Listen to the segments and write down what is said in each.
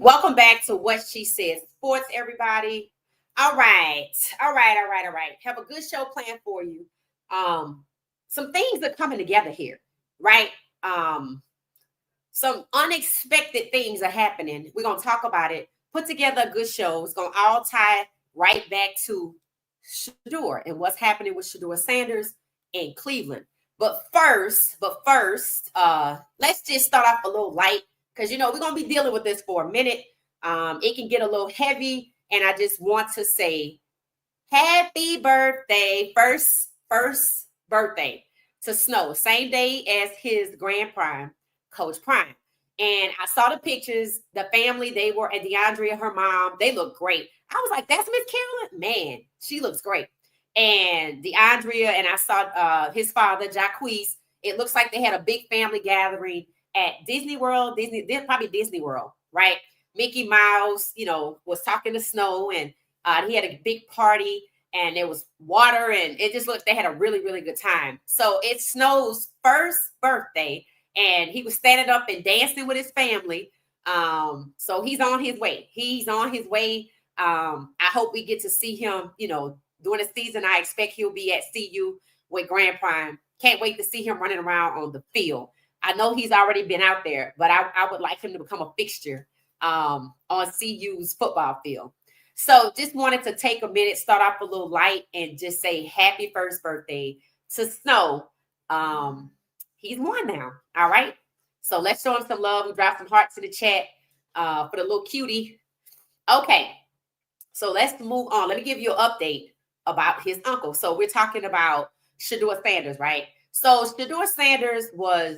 Welcome back to What She Said Sports, everybody. All right. Have a good show planned for you. Um, some things are coming together here, right? Um, some unexpected things are happening. We're gonna talk about it. Put together a good show. It's gonna all tie right back to Shedeur and what's happening with Shedeur Sanders in Cleveland. But first, let's just start off a little light because we're gonna be dealing with this for a minute. It can get a little heavy, and I just want to say happy birthday, first birthday to Snow, same day as his grand prime, Coach Prime. And I saw the pictures, the family, they were at DeAndrea, her mom, they look great. I was like, that's Miss Carolyn? Man, she looks great. And DeAndrea, and I saw his father, Jacquees. It looks like they had a big family gathering at Disney World, probably Disney World, right? Mickey Mouse, was talking to Snow, and he had a big party, and there was water, and it just looked, they had a really, really good time. So it's Snow's first birthday, and he was standing up and dancing with his family. So he's on his way. I hope we get to see him, during the season. I expect he'll be at CU with Grand Prime. Can't wait to see him running around on the field. I know he's already been out there, but I would like him to become a fixture on CU's football field. So just wanted to take a minute, start off a little light, and just say happy first birthday to Snow. He's one now. All right. So let's show him some love. We drop some hearts in the chat for the little cutie. Okay. So let's move on. Let me give you an update about his uncle. So we're talking about Shedeur Sanders, right? So Shedeur Sanders was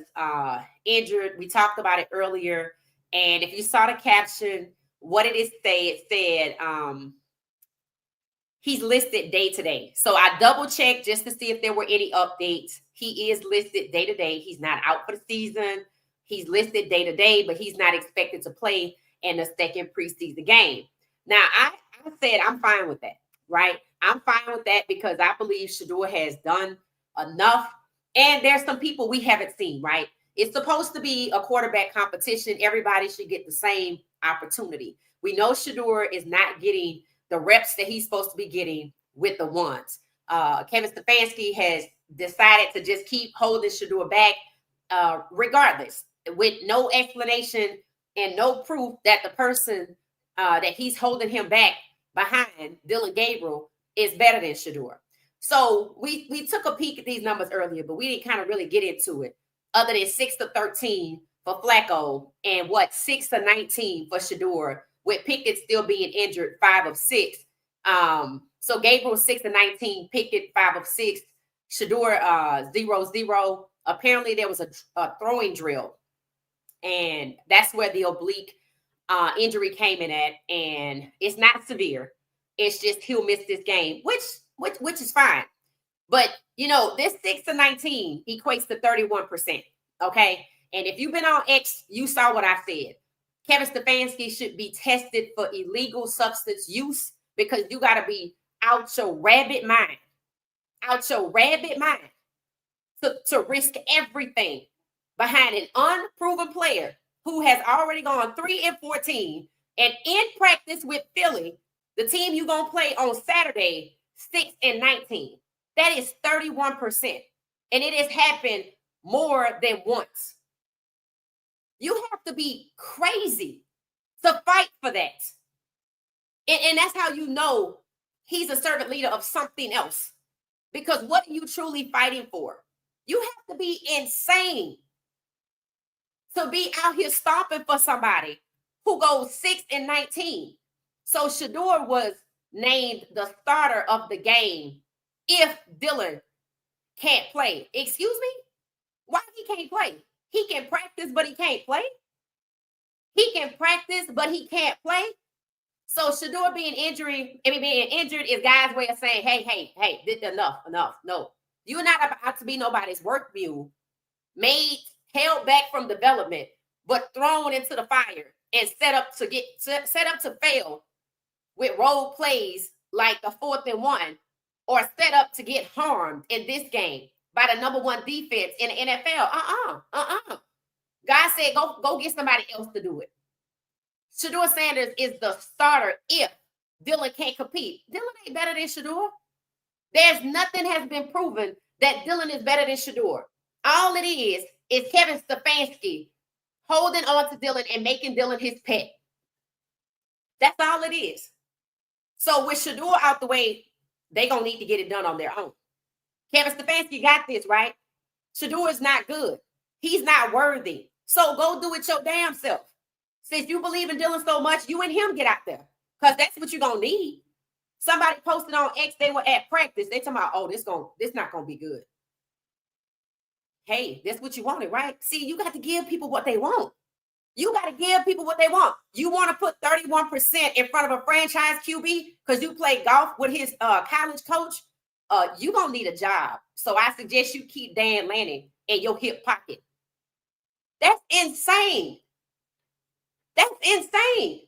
injured. We talked about it earlier. And if you saw the caption, what did it say? It said he's listed day to day. So I double checked just to see if there were any updates. He is listed day to day. He's not out for the season. He's listed day to day, but he's not expected to play in the second preseason game. Now, I said I'm fine with that, right? I'm fine with that because I believe Shedeur has done enough. And there's some people we haven't seen, right? It's supposed to be a quarterback competition. Everybody should get the same opportunity. We know Shedeur is not getting the reps that he's supposed to be getting with the ones. Kevin Stefanski has decided to just keep holding Shedeur back regardless, with no explanation and no proof that the person that he's holding him back behind, Dylan Gabriel, is better than Shedeur. So we took a peek at these numbers earlier, but we didn't kind of really get into it other than 6-13 for Flacco and 6-19 for Shedeur, with Pickett still being injured 5 of 6. So Gabriel 6-19, Pickett 5 of 6, Shedeur 0-0. Apparently there was a throwing drill, and that's where the oblique injury came in at, and it's not severe. It's just he'll miss this game, which is fine. But this 6-19 equates to 31%. Okay. And if you've been on X, you saw what I said. Kevin Stefanski should be tested for illegal substance use, because you got to be out your rabbit mind. To risk everything behind an unproven player who has already gone 3-14, and in practice with Philly, the team you're going to play on Saturday, 6-19. That is 31%. And it has happened more than once. You have to be crazy to fight for that. And that's how you know he's a servant leader of something else. Because what are you truly fighting for? You have to be insane to be out here stomping for somebody who goes 6-19. So Shedeur was named the starter of the game if Dylan can't play. Excuse me? Why he can't play? He can practice, but he can't play. He can practice, but he can't play. So Shedeur being injured is guys' way of saying, hey, enough. No, you're not about to be nobody's work mule, held back from development, but thrown into the fire and set up to fail with role plays like the 4th and 1, or set up to get harmed in this game by the number 1 defense in the NFL. God said, go get somebody else to do it. Shedeur Sanders is the starter if Dylan can't compete. Dylan ain't better than Shedeur. There's nothing has been proven that Dylan is better than Shedeur. All it is Kevin Stefanski holding on to Dylan and making Dylan his pet. That's all it is. So with Shedeur out the way, they're going to need to get it done on their own. Kevin Stefanski got this, right? Shedeur is not good. He's not worthy. So go do it your damn self. Since you believe in Dylan so much, you and him get out there. Because that's what you're going to need. Somebody posted on X, they were at practice. They talking about, oh, this not going to be good. Hey, that's what you wanted, right? See, you got to give people what they want. You got to give people what they want. You want to put 31% in front of a franchise QB because you play golf with his college coach? You're going to need a job. So I suggest you keep Dan Lanning in your hip pocket. That's insane. That's insane.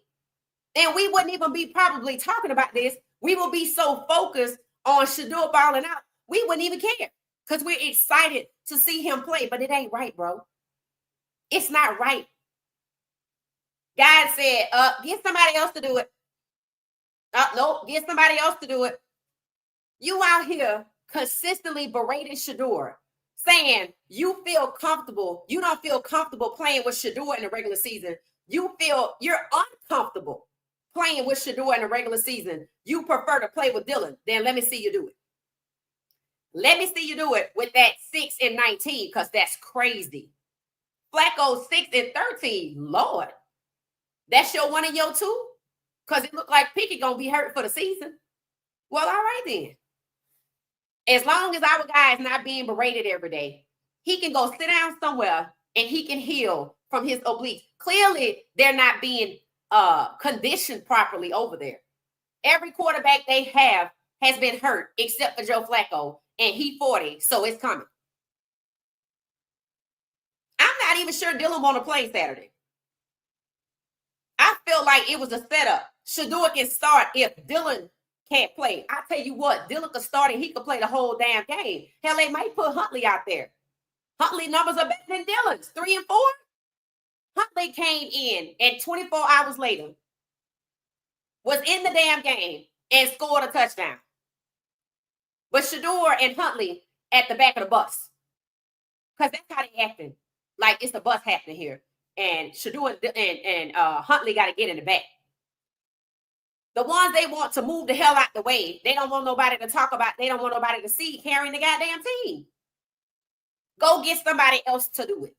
And we wouldn't even be probably talking about this. We will be so focused on Shedeur balling out, we wouldn't even care because we're excited to see him play. But it ain't right, bro. It's not right. God said, get somebody else to do it. Nope, get somebody else to do it. You out here consistently berating Shedeur, saying you feel comfortable. You don't feel comfortable playing with Shedeur in the regular season. You feel you're uncomfortable playing with Shedeur in the regular season. You prefer to play with Dylan. Then let me see you do it. Let me see you do it with that 6-19 because that's crazy. Flacco 6-13. Lord. That's your one and your two? Because it looked like Pickett going to be hurt for the season. Well, all right then. As long as our guy is not being berated every day, he can go sit down somewhere and he can heal from his obliques. Clearly, they're not being conditioned properly over there. Every quarterback they have has been hurt except for Joe Flacco, and he 40, so it's coming. I'm not even sure Dylan want to play Saturday. I feel like it was a setup. Shedeur can start if Dylan can't play. I tell you what, Dylan could start and he could play the whole damn game. Hell, they might put Huntley out there. Huntley numbers are better than Dylan's, 3 and 4. Huntley came in and 24 hours later was in the damn game and scored a touchdown. But Shedeur and Huntley at the back of the bus. Because that's how they acting. Like it's a bus happening here. And Shedeur and Huntley got to get in the back. The ones they want to move the hell out the way, they don't want nobody to talk about, they don't want nobody to see carrying the goddamn team. Go get somebody else to do it.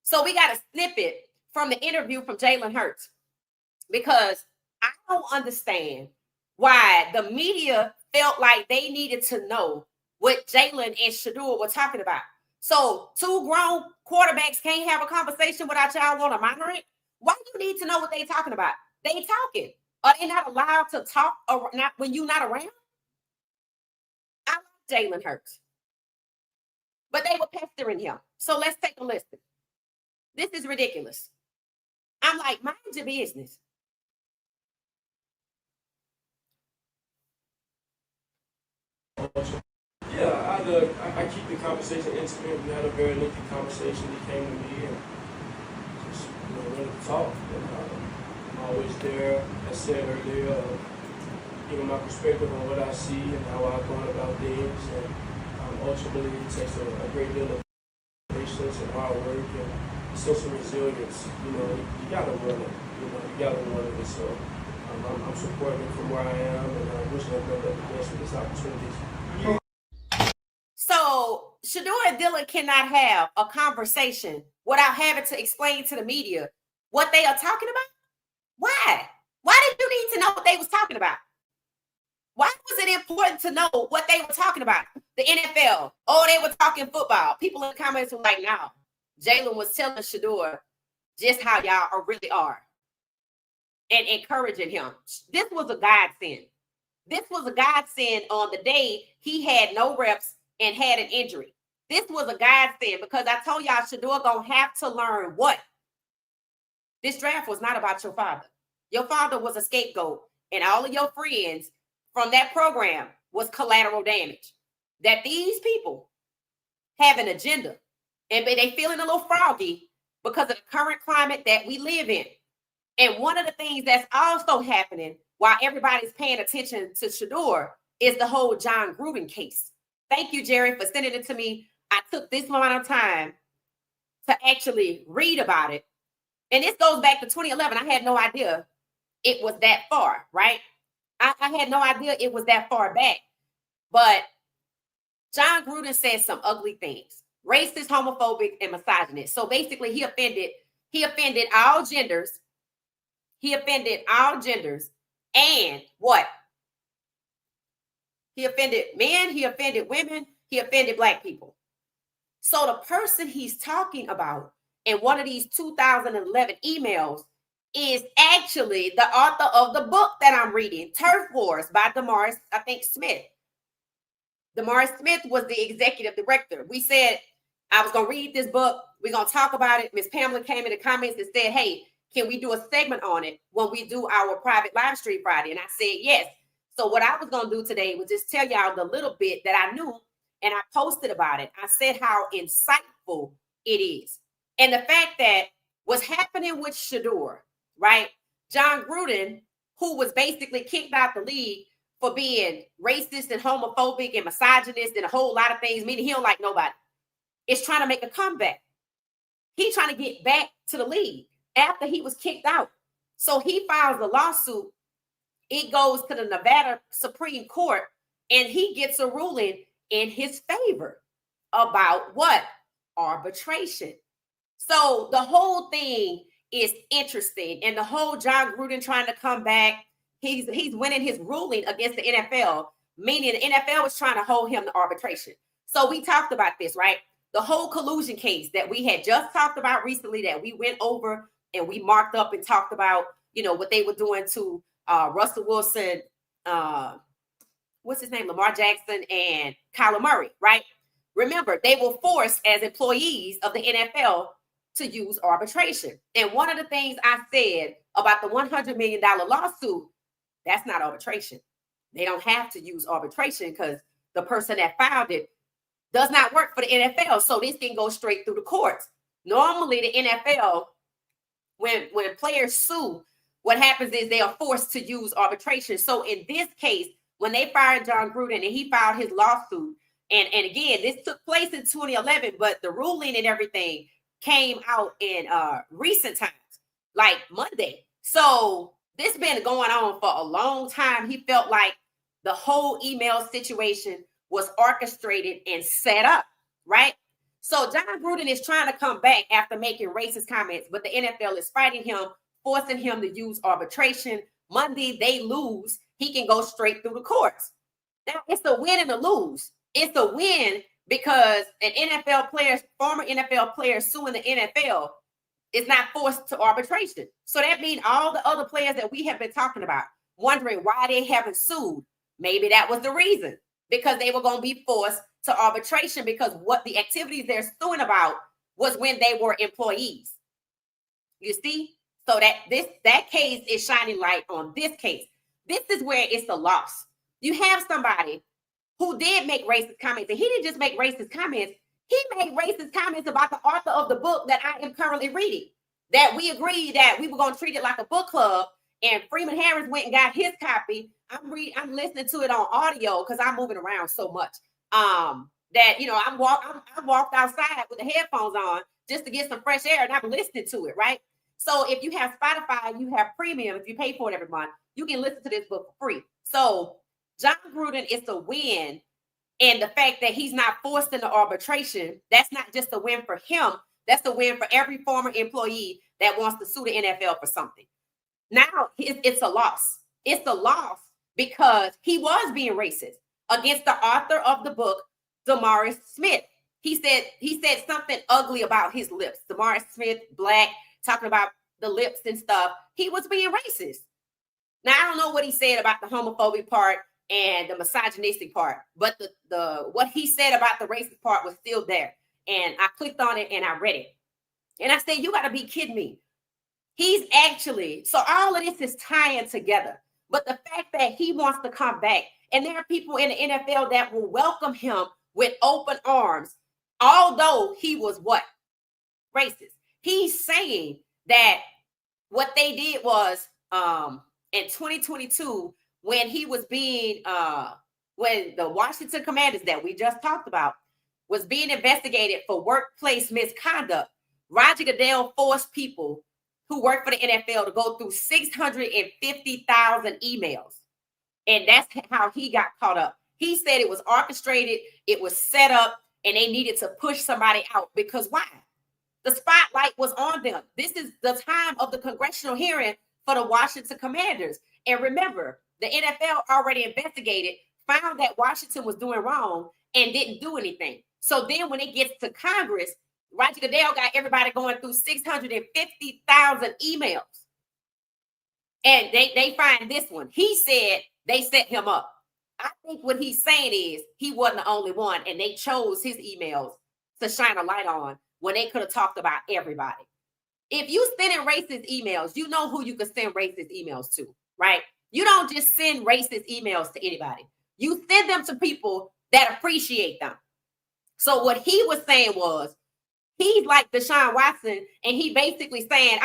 So we got a snippet from the interview from Jalen Hurts because I don't understand why the media felt like they needed to know what Jalen and Shedeur were talking about. So 2 grown quarterbacks can't have a conversation without y'all want to monitor it? Why do you need to know what they're talking about? They talking. Are they not allowed to talk or not when you're not around? I love Jalen Hurts. But they were pestering him. So let's take a listen. This is ridiculous. I'm like, mind your business. Yeah, I keep the conversation intimate. We had a very lengthy conversation. He came to me and just wanted to talk. And, I'm always there. I said earlier, giving my perspective on what I see and how I've gone about things. And ultimately, it takes a great deal of patience and hard work and social resilience. You got to run it. You got to run it. So I'm supporting from where I am, and I wish them the best for this opportunity. So Shedeur and Dylan cannot have a conversation without having to explain to the media what they are talking about. Why? Why did you need to know what they was talking about? Why was it important to know what they were talking about? The NFL. Oh, they were talking football. People in the comments were like, no. Jalen was telling Shedeur just how y'all really are and encouraging him. This was a godsend. This was a godsend on the day he had no reps and had an injury. This was a godsend because I told y'all Shedeur gonna have to learn what? This draft was not about your father. Your father was a scapegoat, and all of your friends from that program was collateral damage. That these people have an agenda, and they feeling a little froggy because of the current climate that we live in. And one of the things that's also happening while everybody's paying attention to Shedeur is the whole John Gruden case. Thank you, Jerry, for sending it to me. I took this amount of time to actually read about it. And this goes back to 2011. I had no idea it was that far, right? I had no idea it was that far back. But John Gruden said some ugly things, racist, homophobic, and misogynist. So basically, he offended all genders. He offended all genders. And what? He offended men, he offended women, he offended Black people. So the person he's talking about in one of these 2011 emails is actually the author of the book that I'm reading, Turf Wars by DeMaurice, I think, Smith. DeMaurice Smith was the executive director. We said, I was going to read this book. We're going to talk about it. Miss Pamela came in the comments and said, hey, can we do a segment on it when we do our private live stream Friday? And I said, yes. So what I was going to do today was just tell y'all the little bit that I knew, and I posted about it. I said how insightful it is. And the fact that what's happening with Shedeur, right? John Gruden, who was basically kicked out the league for being racist and homophobic and misogynist and a whole lot of things, meaning he don't like nobody, is trying to make a comeback. He's trying to get back to the league after he was kicked out. So he files a lawsuit. It goes to the Nevada Supreme Court, and he gets a ruling in his favor about what? Arbitration. So the whole thing is interesting, and the whole John Gruden trying to come back, he's winning his ruling against the NFL, meaning the NFL was trying to hold him to arbitration. So we talked about this, right? The whole collusion case that we had just talked about recently, that we went over and we marked up and talked about, what they were doing to Russell Wilson, what's his name, Lamar Jackson, and Kyler Murray, right? Remember, they were forced as employees of the NFL to use arbitration. And one of the things I said about the $100 million lawsuit, that's not arbitration. They don't have to use arbitration because the person that filed it does not work for the NFL. So this can go straight through the courts. Normally, the NFL, when players sue, what happens is they are forced to use arbitration. So in this case, when they fired John Gruden and he filed his lawsuit, and again, this took place in 2011, but the ruling and everything came out in recent times, like Monday. So this been going on for a long time. He felt like the whole email situation was orchestrated and set up, right? So John Gruden is trying to come back after making racist comments, but the NFL is fighting him, forcing him to use arbitration. Monday, they lose. He can go straight through the courts. Now, it's a win and a lose. It's a win because an NFL player, former NFL player suing the NFL is not forced to arbitration. So that means all the other players that we have been talking about, wondering why they haven't sued, maybe that was the reason, because they were going to be forced to arbitration because what the activities they're suing about was when they were employees. You see? So that case is shining light on this case. This is where it's a loss. You have somebody who did make racist comments, and he didn't just make racist comments. He made racist comments about the author of the book that I am currently reading, that we agreed that we were going to treat it like a book club, and Freeman Harris went and got his copy. I'm listening to it on audio because I'm moving around so much. That I walked outside with the headphones on just to get some fresh air, and I'm listening to it, right? So if you have Spotify, you have premium, if you pay for it every month, you can listen to this book for free. So John Gruden is a win. And the fact that he's not forced into arbitration, that's not just a win for him. That's a win for every former employee that wants to sue the NFL for something. Now it's a loss. It's a loss because he was being racist against the author of the book, DeMaurice Smith. He said something ugly about his lips. DeMaurice Smith, Black, talking about the lips and stuff. He was being racist. Now, I don't know what he said about the homophobic part and the misogynistic part, but the what he said about the racist part was still there. And I clicked on it and I read it. And I said, you got to be kidding me. He's actually, so all of this is tying together. But the fact that he wants to come back, and there are people in the NFL that will welcome him with open arms, although he was what? Racist. He's saying that what they did was in 2022, when he was being when the Washington Commanders that we just talked about was being investigated for workplace misconduct, Roger Goodell forced people who work for the NFL to go through 650,000 emails. And that's how he got caught up. He said it was orchestrated, it was set up, and they needed to push somebody out. Because why? The spotlight was on them. This is the time of the congressional hearing for the Washington Commanders. And remember, the NFL already investigated, found that Washington was doing wrong, and didn't do anything. So then when it gets to Congress, Roger Goodell got everybody going through 650,000 emails. And they find this one. He said they set him up. I think what he's saying is he wasn't the only one, and they chose his emails to shine a light on when they could have talked about everybody. If you send racist emails, you know who you can send racist emails to, right? You don't just send racist emails to anybody. You send them to people that appreciate them. So what he was saying was, he's like Deshaun Watson, and he basically saying,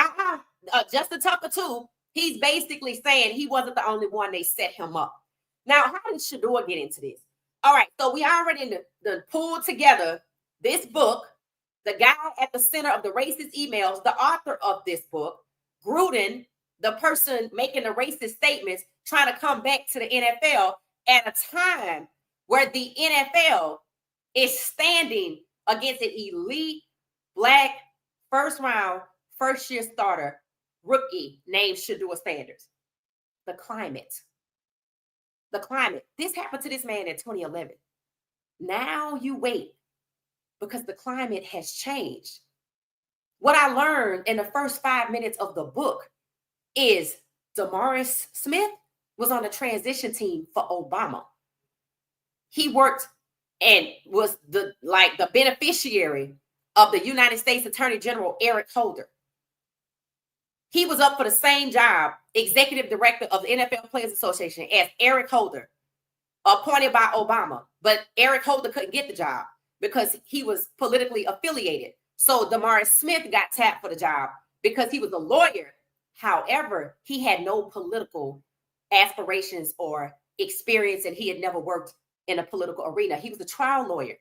Justin Tucker too. He's basically saying he wasn't the only one. They set him up. Now, how did Shedeur get into this? All right, so we already pulled together this book, the guy at the center of the racist emails, the author of this book, Gruden, the person making the racist statements, trying to come back to the NFL at a time where the NFL is standing against an elite Black first-round, first-year starter rookie named Shedeur Sanders. The climate. This happened to this man in 2011. Now you wait, because the climate has changed. What I learned in the first 5 minutes of the book is DeMaurice Smith was on the transition team for Obama. He worked and was the beneficiary of the United States Attorney General Eric Holder. He was up for the same job, executive director of the NFL Players Association, as Eric Holder, appointed by Obama. But Eric Holder couldn't get the job because he was politically affiliated. So DeMaurice Smith got tapped for the job because he was a lawyer. However, he had no political aspirations or experience, and he had never worked in a political arena. He was a trial lawyer.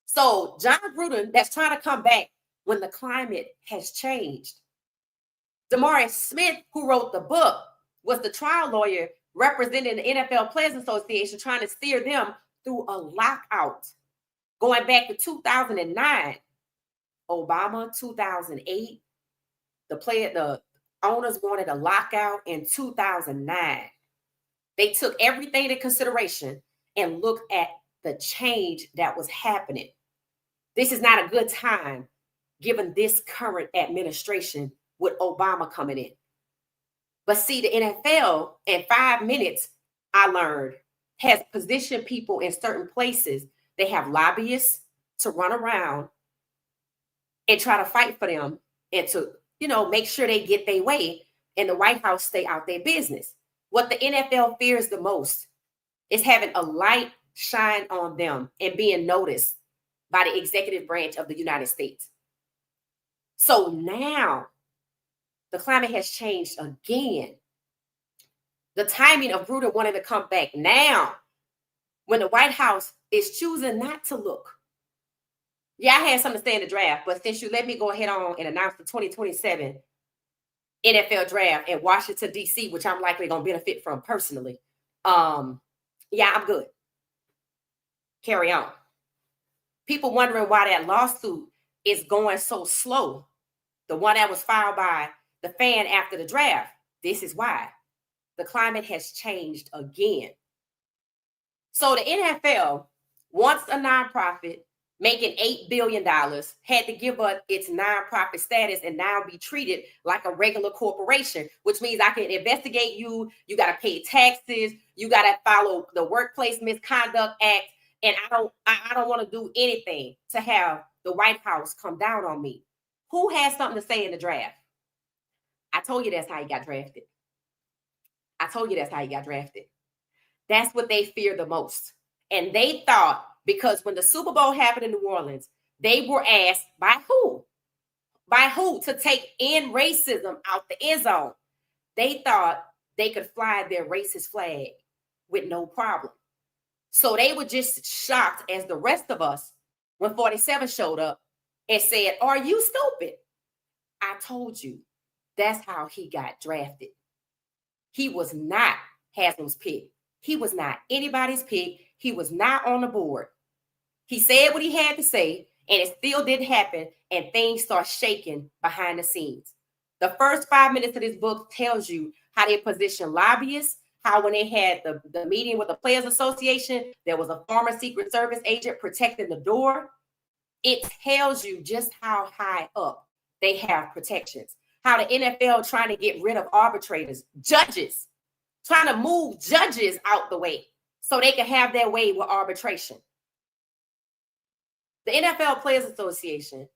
So John Gruden, that's trying to come back when the climate has changed. DeMaurice Smith, who wrote the book, was the trial lawyer representing the NFL Players Association, trying to steer them through a lockout going back to 2009. Obama, 2008. The owners wanted a lockout in 2009. They took everything into consideration and looked at the change that was happening. This is not a good time given this current administration with Obama coming in. But see, the NFL in 5 minutes, I learned, has positioned people in certain places. They have lobbyists to run around and try to fight for them and to, make sure they get their way and the White House stay out their business. What the NFL fears the most is having a light shine on them and being noticed by the executive branch of the United States. So now the climate has changed again. The timing of Gruden wanting to come back now, when the White House is choosing not to look. Yeah, I had something to say in the draft, but since you let me go ahead on and announce the 2027 NFL draft in Washington, D.C., which I'm likely going to benefit from personally, I'm good. Carry on. People wondering why that lawsuit is going so slow. The one that was filed by the fan after the draft. This is why. The climate has changed again. So the NFL, once a nonprofit making $8 billion, had to give up its nonprofit status and now be treated like a regular corporation, which means I can investigate you. You got to pay taxes. You got to follow the Workplace Misconduct Act. And I don't want to do anything to have the White House come down on me. Who has something to say in the draft? I told you that's how he got drafted. That's what they fear the most. And they thought, because when the Super Bowl happened in New Orleans, they were asked by who? By who? To take in racism out the end zone. They thought they could fly their racist flag with no problem. So they were just shocked as the rest of us when 47 showed up and said, "Are you stupid?" I told you, that's how he got drafted. He was not Haslam's pick. He was not anybody's pick. He was not on the board. He said what he had to say, and it still didn't happen, and things start shaking behind the scenes. The first 5 minutes of this book tells you how they position lobbyists, how when they had the meeting with the Players Association, there was a former Secret Service agent protecting the door. It tells you just how high up they have protections. How the NFL trying to get rid of arbitrators, judges, trying to move judges out the way so they can have their way with arbitration. The NFL Players Association,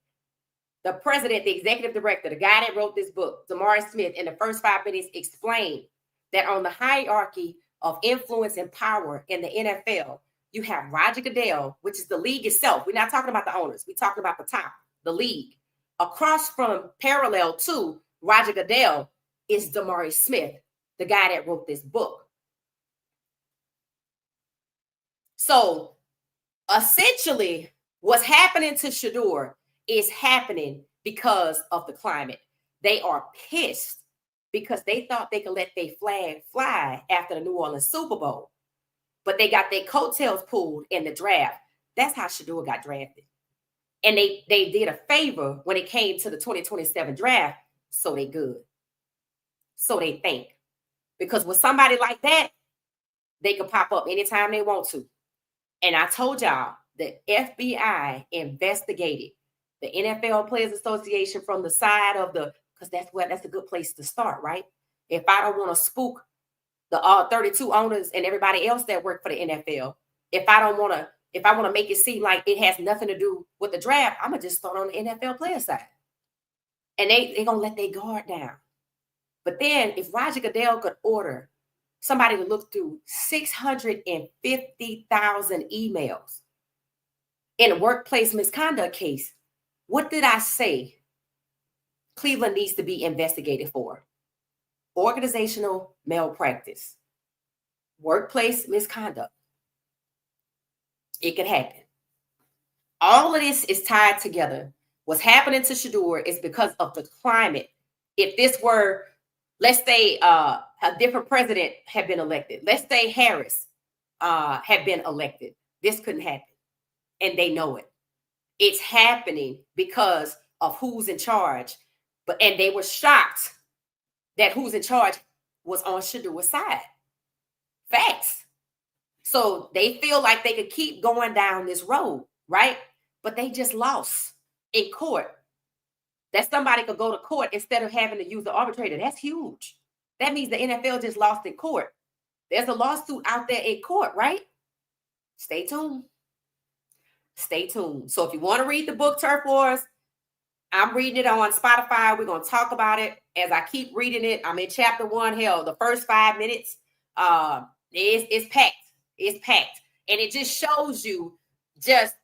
the president, the executive director, the guy that wrote this book, Damari Smith, in the first 5 minutes explained that on the hierarchy of influence and power in the NFL, you have Roger Goodell, which is the league itself. We're not talking about the owners. We're talking about the top, the league. Across from, parallel to Roger Goodell, is Damari Smith, the guy that wrote this book. So essentially, what's happening to Shedeur is happening because of the climate. They are pissed because they thought they could let their flag fly after the New Orleans Super Bowl, but they got their coattails pulled in the draft. That's how Shedeur got drafted. And they did a favor when it came to the 2027 draft, so they good. So they think. Because with somebody like that, they can pop up anytime they want to. And I told y'all, the FBI investigated the NFL Players Association from the side of the, because that's a good place to start, right? If I don't want to spook the 32 owners and everybody else that work for the NFL, if I want to make it seem like it has nothing to do with the draft, I'm gonna just start on the NFL player side. And they gonna let their guard down. But then if Roger Goodell could order somebody to look through 650,000 emails in a workplace misconduct case, what did I say Cleveland needs to be investigated for? Organizational malpractice, workplace misconduct. It could happen. All of this is tied together. What's happening to Shedeur is because of the climate. If this were, let's say, a different president had been elected, let's say Harris had been elected, this couldn't happen. And they know it. It's happening because of who's in charge. And they were shocked that who's in charge was on Shedeur's side. Facts. So they feel like they could keep going down this road, right? But they just lost in court. That somebody could go to court instead of having to use the arbitrator. That's huge. That means the NFL just lost in court. There's a lawsuit out there in court, right? Stay tuned. Stay tuned. So if you want to read the book, Turf Wars, I'm reading it on Spotify. We're going to talk about it as I keep reading it. I'm in chapter 1. Hell, the first 5 minutes is packed. It's packed. And it just shows you just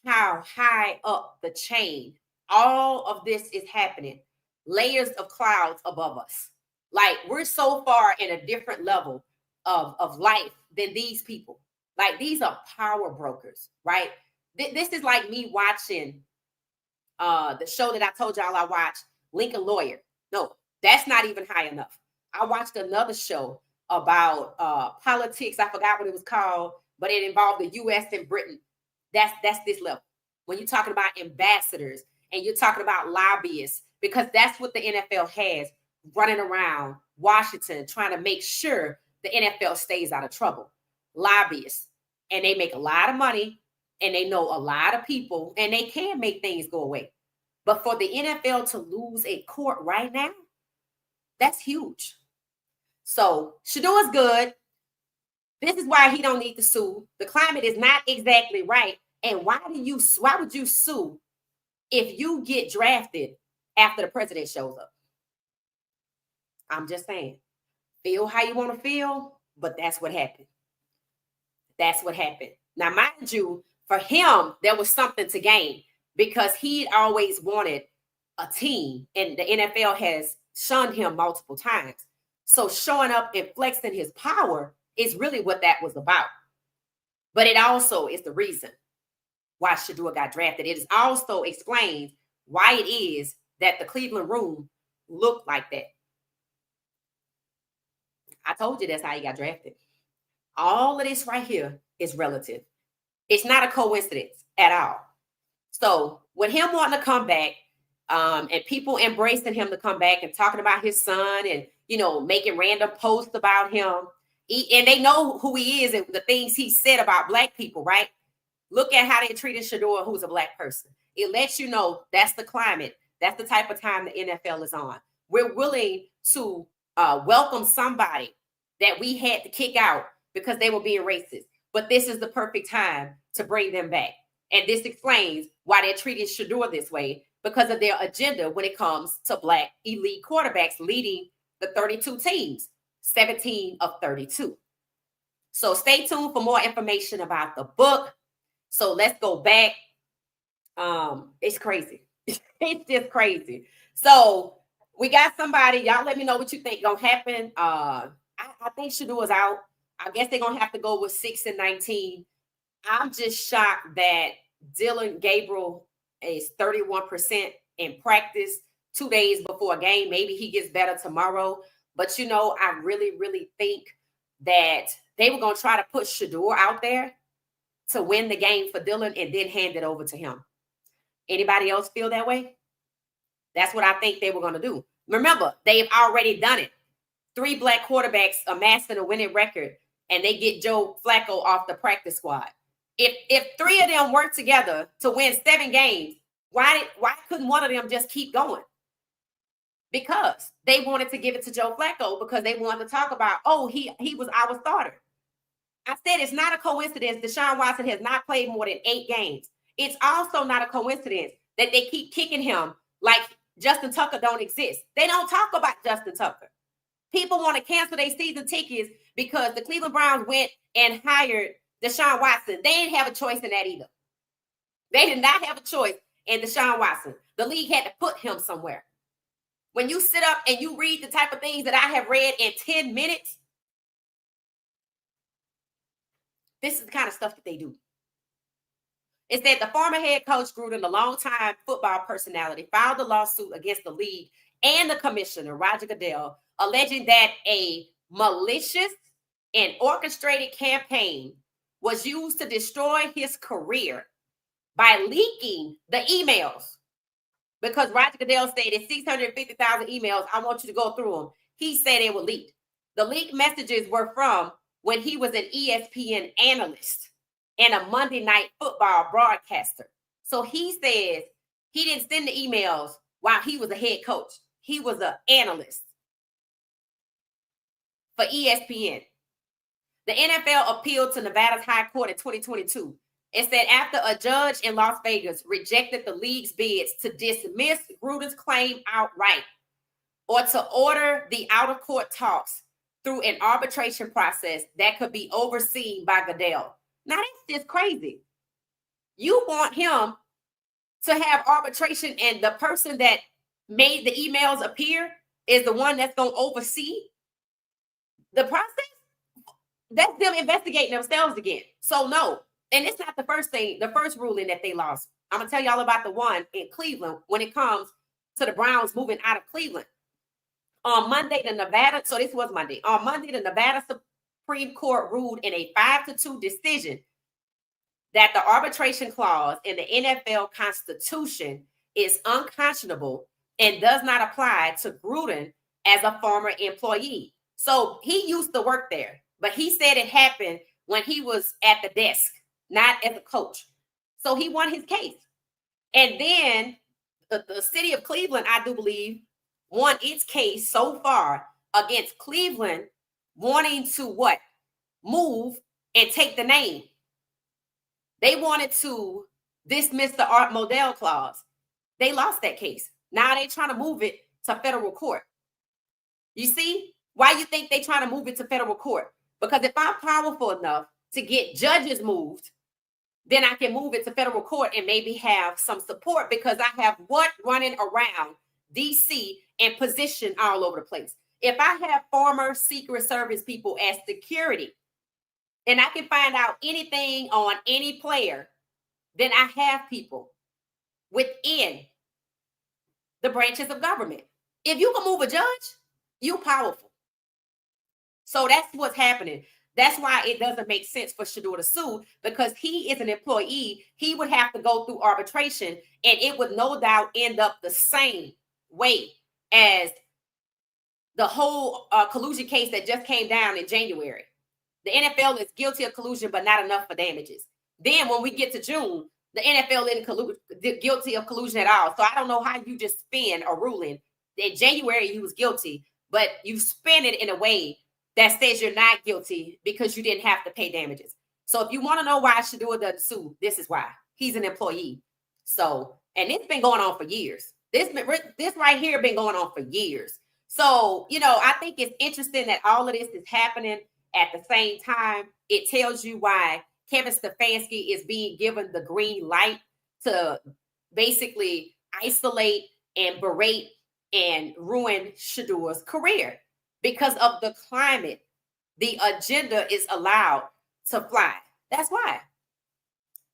how high up the chain all of this is happening. Layers of clouds above us. Like, we're so far in a different level of life than these people. Like, these are power brokers, right? This is like me watching the show that I told y'all I watched, Lincoln Lawyer. No, that's not even high enough. I watched another show about politics. I forgot what it was called, but it involved the U.S. and Britain. That's this level. When you're talking about ambassadors and you're talking about lobbyists, because that's what the NFL has running around Washington trying to make sure the NFL stays out of trouble. Lobbyists. And they make a lot of money and they know a lot of people and they can make things go away. But for the NFL to lose a court right now, that's huge. So Shedeur is good. This is why he don't need to sue. The climate is not exactly right. And why would you sue if you get drafted after the president shows up? I'm just saying, feel how you want to feel, but that's what happened. That's what happened. Now, mind you, for him, there was something to gain because he always wanted a team, and the NFL has shunned him multiple times. So showing up and flexing his power is really what that was about. But it also is the reason why Shedeur got drafted. It also explains why it is that the Cleveland room looked like that. I told you that's how he got drafted. All of this right here is relative. It's not a coincidence at all. So with him wanting to come back, and people embracing him to come back and talking about his son and, making random posts about him, and they know who he is and the things he said about Black people, right? Look at how they treated Shedeur, who's a Black person. It lets you know that's the climate. That's the type of time the NFL is on. We're willing to welcome somebody that we had to kick out because they were being racist. But this is the perfect time to bring them back. And this explains why they're treating Shedeur this way, because of their agenda when it comes to Black elite quarterbacks leading the 32 teams, 17 of 32. So stay tuned for more information about the book. So let's go back. It's crazy. It's just crazy. So we got somebody. Y'all let me know what you think gonna happen. I think Shedeur is out. I guess they're gonna have to go with 6-19. I'm just shocked that Dylan Gabriel is 31% in practice 2 days before a game. Maybe he gets better tomorrow. But I really, really think that they were gonna try to put Shedeur out there to win the game for Dylan and then hand it over to him. Anybody else feel that way? That's what I think they were going to do. Remember, they've already done it. 3 Black quarterbacks amassing a winning record, and they get Joe Flacco off the practice squad. If 3 of them work together to win 7 games, why couldn't one of them just keep going? Because they wanted to give it to Joe Flacco because they wanted to talk about, he was our starter. I said it's not a coincidence Deshaun Watson has not played more than 8 games. It's also not a coincidence that they keep kicking him like Justin Tucker don't exist. They don't talk about Justin Tucker. People want to cancel their season tickets because the Cleveland Browns went and hired Deshaun Watson. They didn't have a choice in that either. They did not have a choice in Deshaun Watson. The league had to put him somewhere. When you sit up and you read the type of things that I have read in 10 minutes, this is the kind of stuff that they do. It said the former head coach Gruden, the longtime football personality, filed a lawsuit against the league and the commissioner, Roger Goodell, alleging that a malicious and orchestrated campaign was used to destroy his career by leaking the emails. Because Roger Goodell stated 650,000 emails. I want you to go through them. He said they were leaked. The leaked messages were from when he was an ESPN analyst and a Monday Night Football broadcaster. So he says he didn't send the emails while he was a head coach. He was an analyst for ESPN. The NFL appealed to Nevada's High Court in 2022. It said after a judge in Las Vegas rejected the league's bids to dismiss Gruden's claim outright or to order the out-of-court talks through an arbitration process that could be overseen by Goodell. Now, that's just crazy. You want him to have arbitration, and the person that made the emails appear is the one that's going to oversee the process? That's them investigating themselves again. So, no. And it's not the first ruling that they lost. I'm going to tell y'all about the one in Cleveland when it comes to the Browns moving out of Cleveland. On Monday, the Nevada Supreme Court ruled in a 5-2 decision that the arbitration clause in the NFL Constitution is unconscionable and does not apply to Gruden as a former employee. So he used to work there, but he said it happened when he was at the desk, not as a coach. So he won his case. And then the city of Cleveland, I do believe, won its case so far against Cleveland wanting to what? Move and take the name. They wanted to dismiss the Art Modell clause. They lost that case. Now they're trying to move it to federal court. You see why you think they're trying to move it to federal court? Because if I'm powerful enough to get judges moved, then I can move it to federal court and maybe have some support because I have what running around DC and position all over the place. If I have former Secret Service people as security and I can find out anything on any player, then I have people within the branches of government. If you can move a judge, you powerful. So that's what's happening. That's why it doesn't make sense for Shedeur to sue, because he is an employee. He would have to go through arbitration, and it would no doubt end up the same way as the whole collusion case that just came down in January. The NFL is guilty of collusion, but not enough for damages. Then when we get to June, the NFL isn't guilty of collusion at all. So I don't know how you just spin a ruling. In January, you was guilty, but you spin it in a way that says you're not guilty because you didn't have to pay damages. So if you want to know why Shedeur doesn't sue, this is why. He's an employee. So, and it's been going on for years. This right here been going on for years. So, I think it's interesting that all of this is happening at the same time. It tells you why Kevin Stefanski is being given the green light to basically isolate and berate and ruin Shedeur's career. Because of the climate, the agenda is allowed to fly. That's why.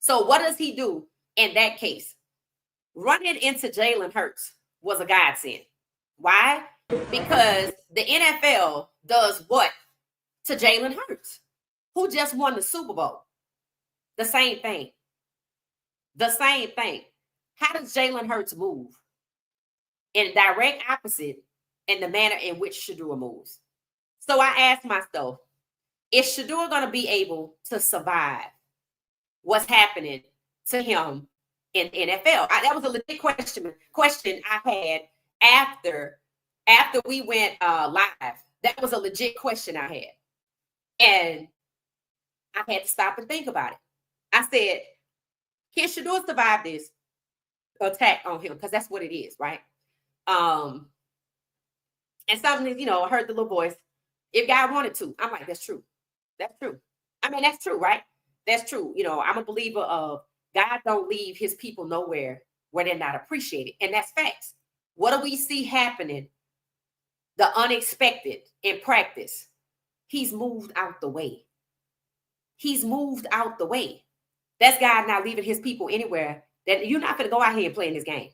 So what does he do in that case? Running into Jalen Hurts was a godsend. Why? Because the NFL does what to Jalen Hurts, who just won the Super Bowl? The same thing. The same thing. How does Jalen Hurts move? In direct opposite in the manner in which Shedeur moves. So I asked myself, is Shedeur going to be able to survive what's happening to him in NFL? That was a legit question I had after we went live. That was a legit question I had. And I had to stop and think about it. I said, can Shedeur survive this attack on him? Because that's what it is, right? And something, I heard the little voice, if God wanted to. I'm like, that's true. That's true. I mean, that's true, right? That's true. I'm a believer of God don't leave his people nowhere where they're not appreciated. And that's facts. What do we see happening? The unexpected in practice. He's moved out the way. He's moved out the way. That's God not leaving his people anywhere that you're not going to go out here and play in this game.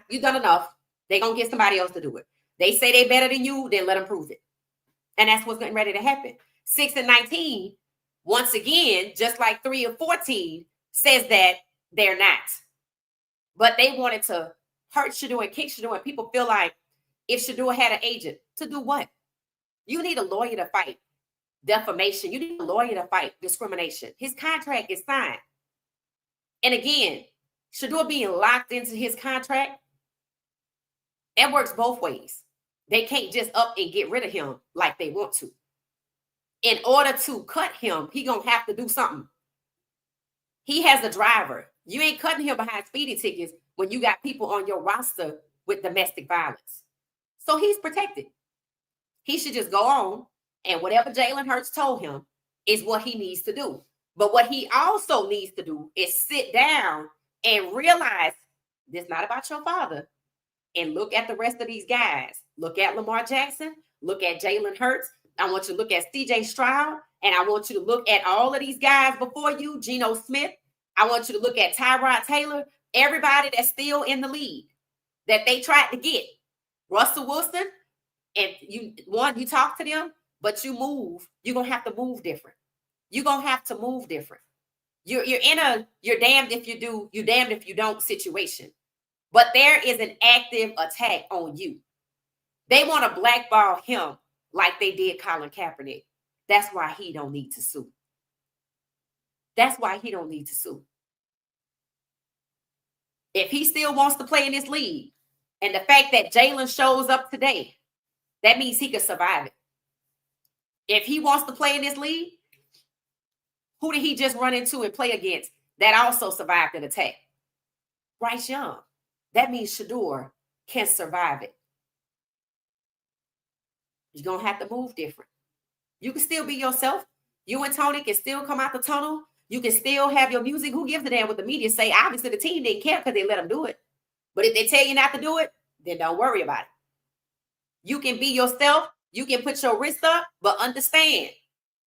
You've done enough. They're going to get somebody else to do it. They say they're better than you, then let them prove it. And that's what's getting ready to happen. 6-19, once again, just like 3-14, says that they're not. But they wanted to hurt Shedeur and kick Shedeur. And people feel like if Shedeur had an agent, to do what? You need a lawyer to fight defamation. You need a lawyer to fight discrimination. His contract is signed. And again, Shedeur being locked into his contract, it works both ways. They can't just up and get rid of him like they want to. In order to cut him, he gonna have to do something. He has a driver. You ain't cutting him behind speeding tickets when you got people on your roster with domestic violence. So he's protected. He should just go on, and whatever Jalen Hurts told him is what he needs to do. But what he also needs to do is sit down and realize this is not about your father. And look at the rest of these guys. Look at Lamar Jackson. Look at Jalen Hurts. I want you to look at C.J. Stroud. And I want you to look at all of these guys before you, Geno Smith. I want you to look at Tyrod Taylor. Everybody that's still in the league that they tried to get. Russell Wilson. And you talk to them, but you move. You're going to have to move different. You're going to have to move different. You're in a you're damned if you do, you're damned if you don't situation. But there is an active attack on you. They want to blackball him like they did Colin Kaepernick. That's why he don't need to sue. That's why he don't need to sue. If he still wants to play in this league, and the fact that Jalen shows up today, that means he could survive it. If he wants to play in this league, who did he just run into and play against that also survived an attack? Bryce Young. That means Shedeur can survive it. You're going to have to move different. You can still be yourself. You and Tony can still come out the tunnel. You can still have your music. Who gives a damn what the media say? Obviously, the team didn't care because they let them do it. But if they tell you not to do it, then don't worry about it. You can be yourself. You can put your wrist up, but understand,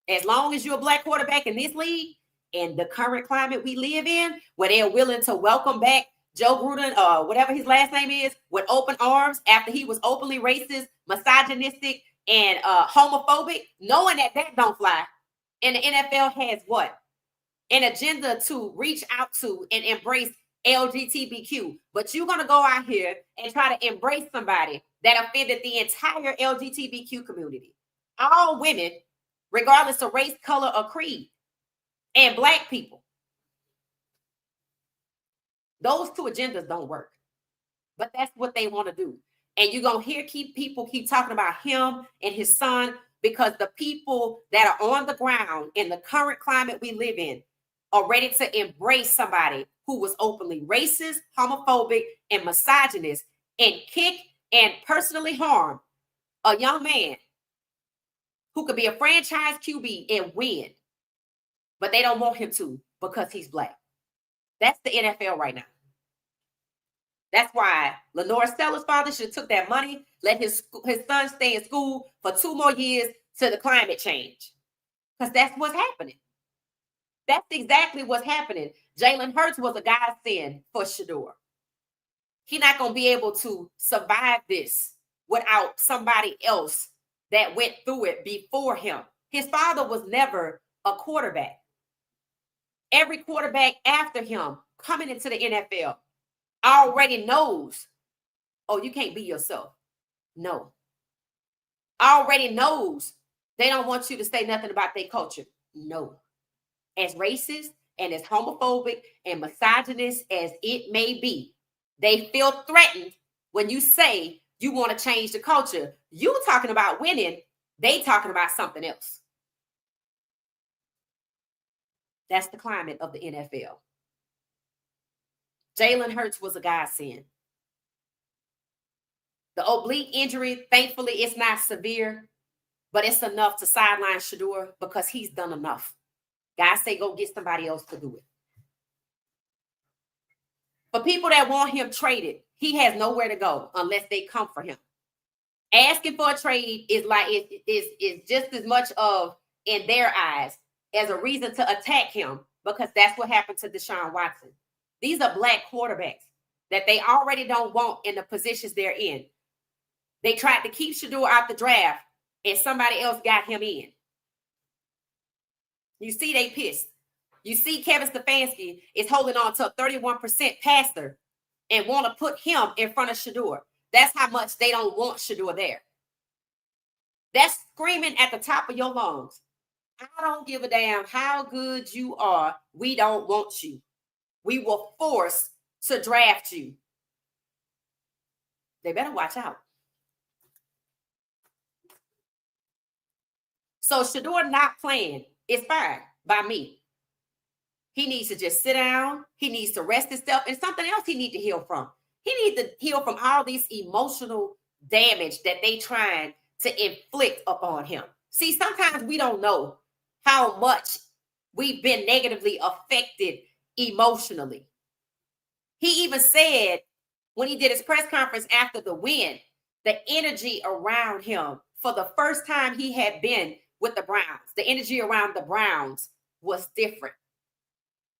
as long as you're a black quarterback in this league and the current climate we live in, where they're willing to welcome back Joe Gruden, whatever his last name is, with open arms after he was openly racist, misogynistic, and homophobic, knowing that don't fly. And the NFL has what? An agenda to reach out to and embrace LGBTQ. But you're going to go out here and try to embrace somebody that offended the entire LGBTQ community. All women, regardless of race, color, or creed, and black people. Those two agendas don't work. But that's what they want to do. And you're going to hear people keep talking about him and his son, because the people that are on the ground in the current climate we live in are ready to embrace somebody who was openly racist, homophobic, and misogynist, and kick and personally harm a young man who could be a franchise QB and win. But they don't want him to because he's black. That's the NFL right now. That's why Lenore Stellar's father should have took that money, let his son stay in school for 2 more years to the climate change. Because that's what's happening. That's exactly what's happening. Jalen Hurts was a godsend for Shedeur. He's not going to be able to survive this without somebody else that went through it before him. His father was never a quarterback. Every quarterback after him coming into the NFL already knows, oh, you can't be yourself. No. Already knows they don't want you to say nothing about their culture. No. As racist and as homophobic and misogynist as it may be, they feel threatened when you say you want to change the culture. You talking about winning, they talking about something else. That's the climate of the NFL. Jalen Hurts was a godsend. The oblique injury, thankfully, it's not severe, but it's enough to sideline Shedeur because he's done enough. Guys say go get somebody else to do it. For people that want him traded, he has nowhere to go unless they come for him. Asking for a trade is like is just as much of, in their eyes, as a reason to attack him, because that's what happened to Deshaun Watson. These are black quarterbacks that they already don't want in the positions they're in. They tried to keep Shedeur out the draft, and somebody else got him in. You see, they pissed. You see, Kevin Stefanski is holding on to a 31% passer and want to put him in front of Shedeur. That's how much they don't want Shedeur there. That's screaming at the top of your lungs. I don't give a damn how good you are. We don't want you. We were forced to draft you. They better watch out. So Shedeur not playing is fine by me. He needs to just sit down. He needs to rest himself. And something else he needs to heal from. He needs to heal from all this emotional damage that they trying to inflict upon him. See, sometimes we don't know how much we've been negatively affected emotionally. He even said when he did his press conference after the win, the energy around him for the first time he had been with the Browns, the energy around the Browns was different.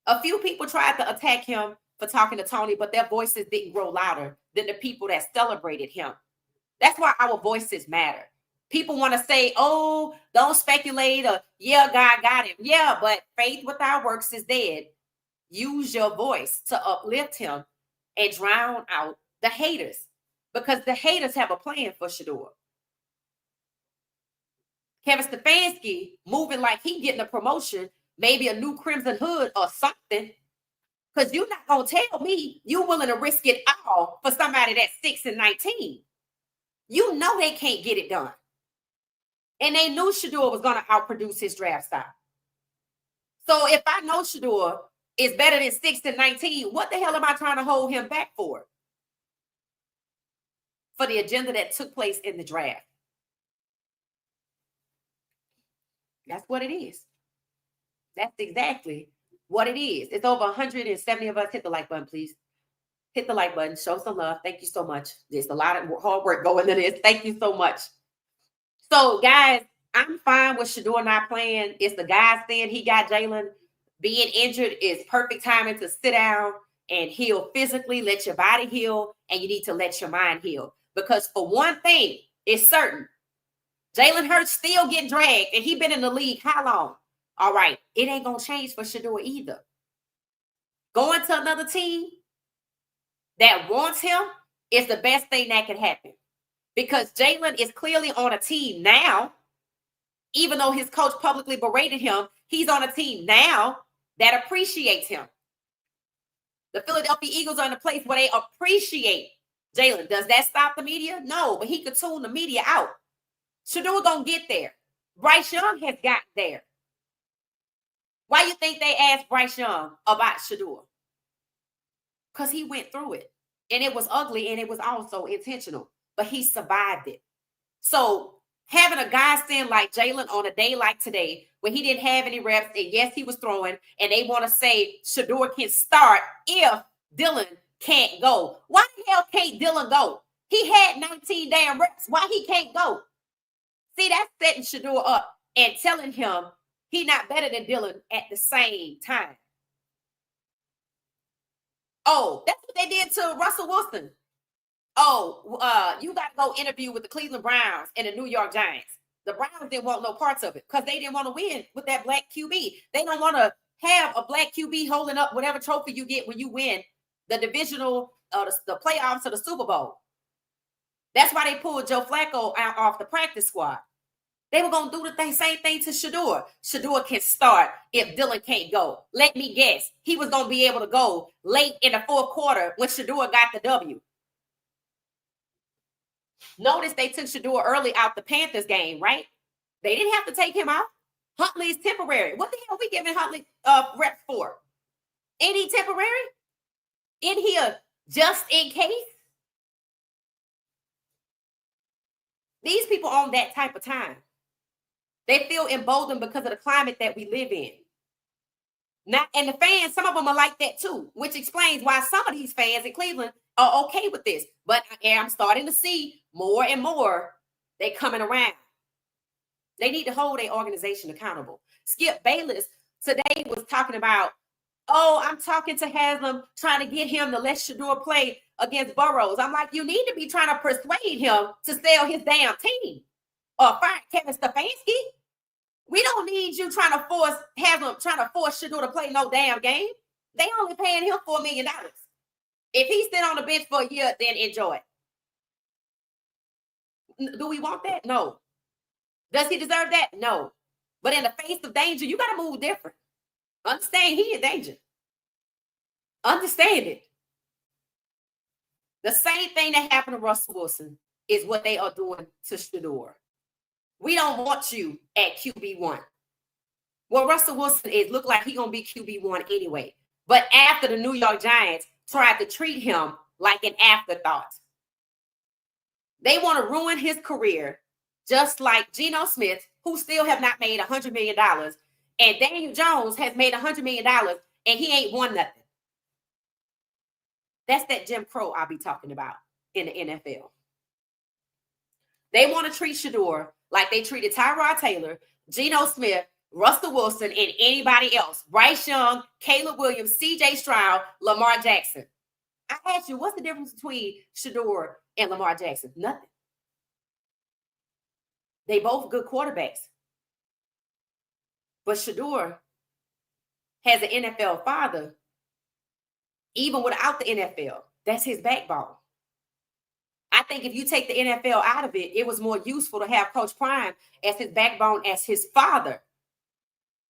A few people tried to attack him for talking to Tony, but their voices didn't grow louder than the people that celebrated him. That's why our voices matter. People want to say, oh, don't speculate, or yeah, God got him. Yeah, but faith without works is dead. Use your voice to uplift him and drown out the haters, because the haters have a plan for Shedeur. Kevin Stefanski moving like he getting a promotion, maybe a new Crimson Hood or something, because you're not going to tell me you're willing to risk it all for somebody that's 6-19. You know they can't get it done. And they knew Shedeur was going to outproduce his draft stock. So if I know Shedeur is better than 6-19, what the hell am I trying to hold him back for? For the agenda that took place in the draft. That's what it is. That's exactly what it is. It's over 170 of us. Hit the like button, please. Hit the like button. Show some love. Thank you so much. There's a lot of hard work going into this. Thank you so much. So, guys, I'm fine with Shedeur not playing. It's the guy saying he got Jalen. Being injured is perfect timing to sit down and heal physically, let your body heal, and you need to let your mind heal. Because for one thing, it's certain. Jalen Hurts still getting dragged, and he been in the league how long? All right, it ain't going to change for Shedeur either. Going to another team that wants him is the best thing that can happen. Because Jalen is clearly on a team now, even though his coach publicly berated him, he's on a team now that appreciates him. The Philadelphia Eagles are in a place where they appreciate Jalen. Does that stop the media? No, but he could tune the media out. Shedeur gonna get there. Bryce Young has gotten there. Why you think they asked Bryce Young about Shedeur? Because he went through it. And it was ugly and it was also intentional. But he survived it. So having a guy stand like Jalen on a day like today, where he didn't have any reps, and yes, he was throwing, and they want to say Shedeur can start if Dylan can't go. Why the hell can't Dylan go? He had 19 damn reps. Why he can't go? See, that's setting Shedeur up and telling him he's not better than Dylan at the same time. Oh, that's what they did to Russell Wilson. Oh, you got to go interview with the Cleveland Browns and the New York Giants. The Browns didn't want no parts of it because they didn't want to win with that black QB. They don't want to have a black QB holding up whatever trophy you get when you win the divisional, the playoffs or the Super Bowl. That's why they pulled Joe Flacco out off the practice squad. They were going to do the same thing to Shedeur. Shedeur can start if Dylan can't go. Let me guess. He was going to be able to go late in the fourth quarter when Shedeur got the W. Notice they took Shedeur early out the Panthers game, right? They didn't have to take him out. Huntley is temporary. What the hell are we giving Huntley reps for? Ain't he temporary? In here just in case? These people on that type of time. They feel emboldened because of the climate that we live in. And the fans, some of them are like that too, which explains why some of these fans in Cleveland are okay with this. But I'm starting to see more and more they coming around. They need to hold their organization accountable. Skip Bayless today was talking about, oh, I'm talking to Haslam, trying to get him to let Shedeur play against Burrows. I'm like, you need to be trying to persuade him to sell his damn team or fire Kevin Stefanski. We don't need you trying to force Shedeur to play no damn game. They only paying him $4 million. If he sit on the bench for a year, then enjoy it. Do we want that? No. Does he deserve that? No. But in the face of danger, you got to move different. Understand he in danger. Understand it. The same thing that happened to Russell Wilson is what they are doing to Shedeur. We don't want you at QB1. Well, Russell Wilson look like he's going to be QB1 anyway. But after the New York Giants tried to treat him like an afterthought. They want to ruin his career, just like Geno Smith, who still have not made $100 million, and Daniel Jones has made $100 million, and he ain't won nothing. That's that Jim Crow I'll be talking about in the NFL. They want to treat Shedeur like they treated Tyrod Taylor, Geno Smith, Russell Wilson, and anybody else. Bryce Young, Caleb Williams, C.J. Stroud, Lamar Jackson. I asked you, what's the difference between Shedeur and Lamar Jackson? Nothing. They both good quarterbacks. But Shedeur has an NFL father, even without the NFL. That's his backbone. I think if you take the NFL out of it, it was more useful to have Coach Prime as his backbone, as his father.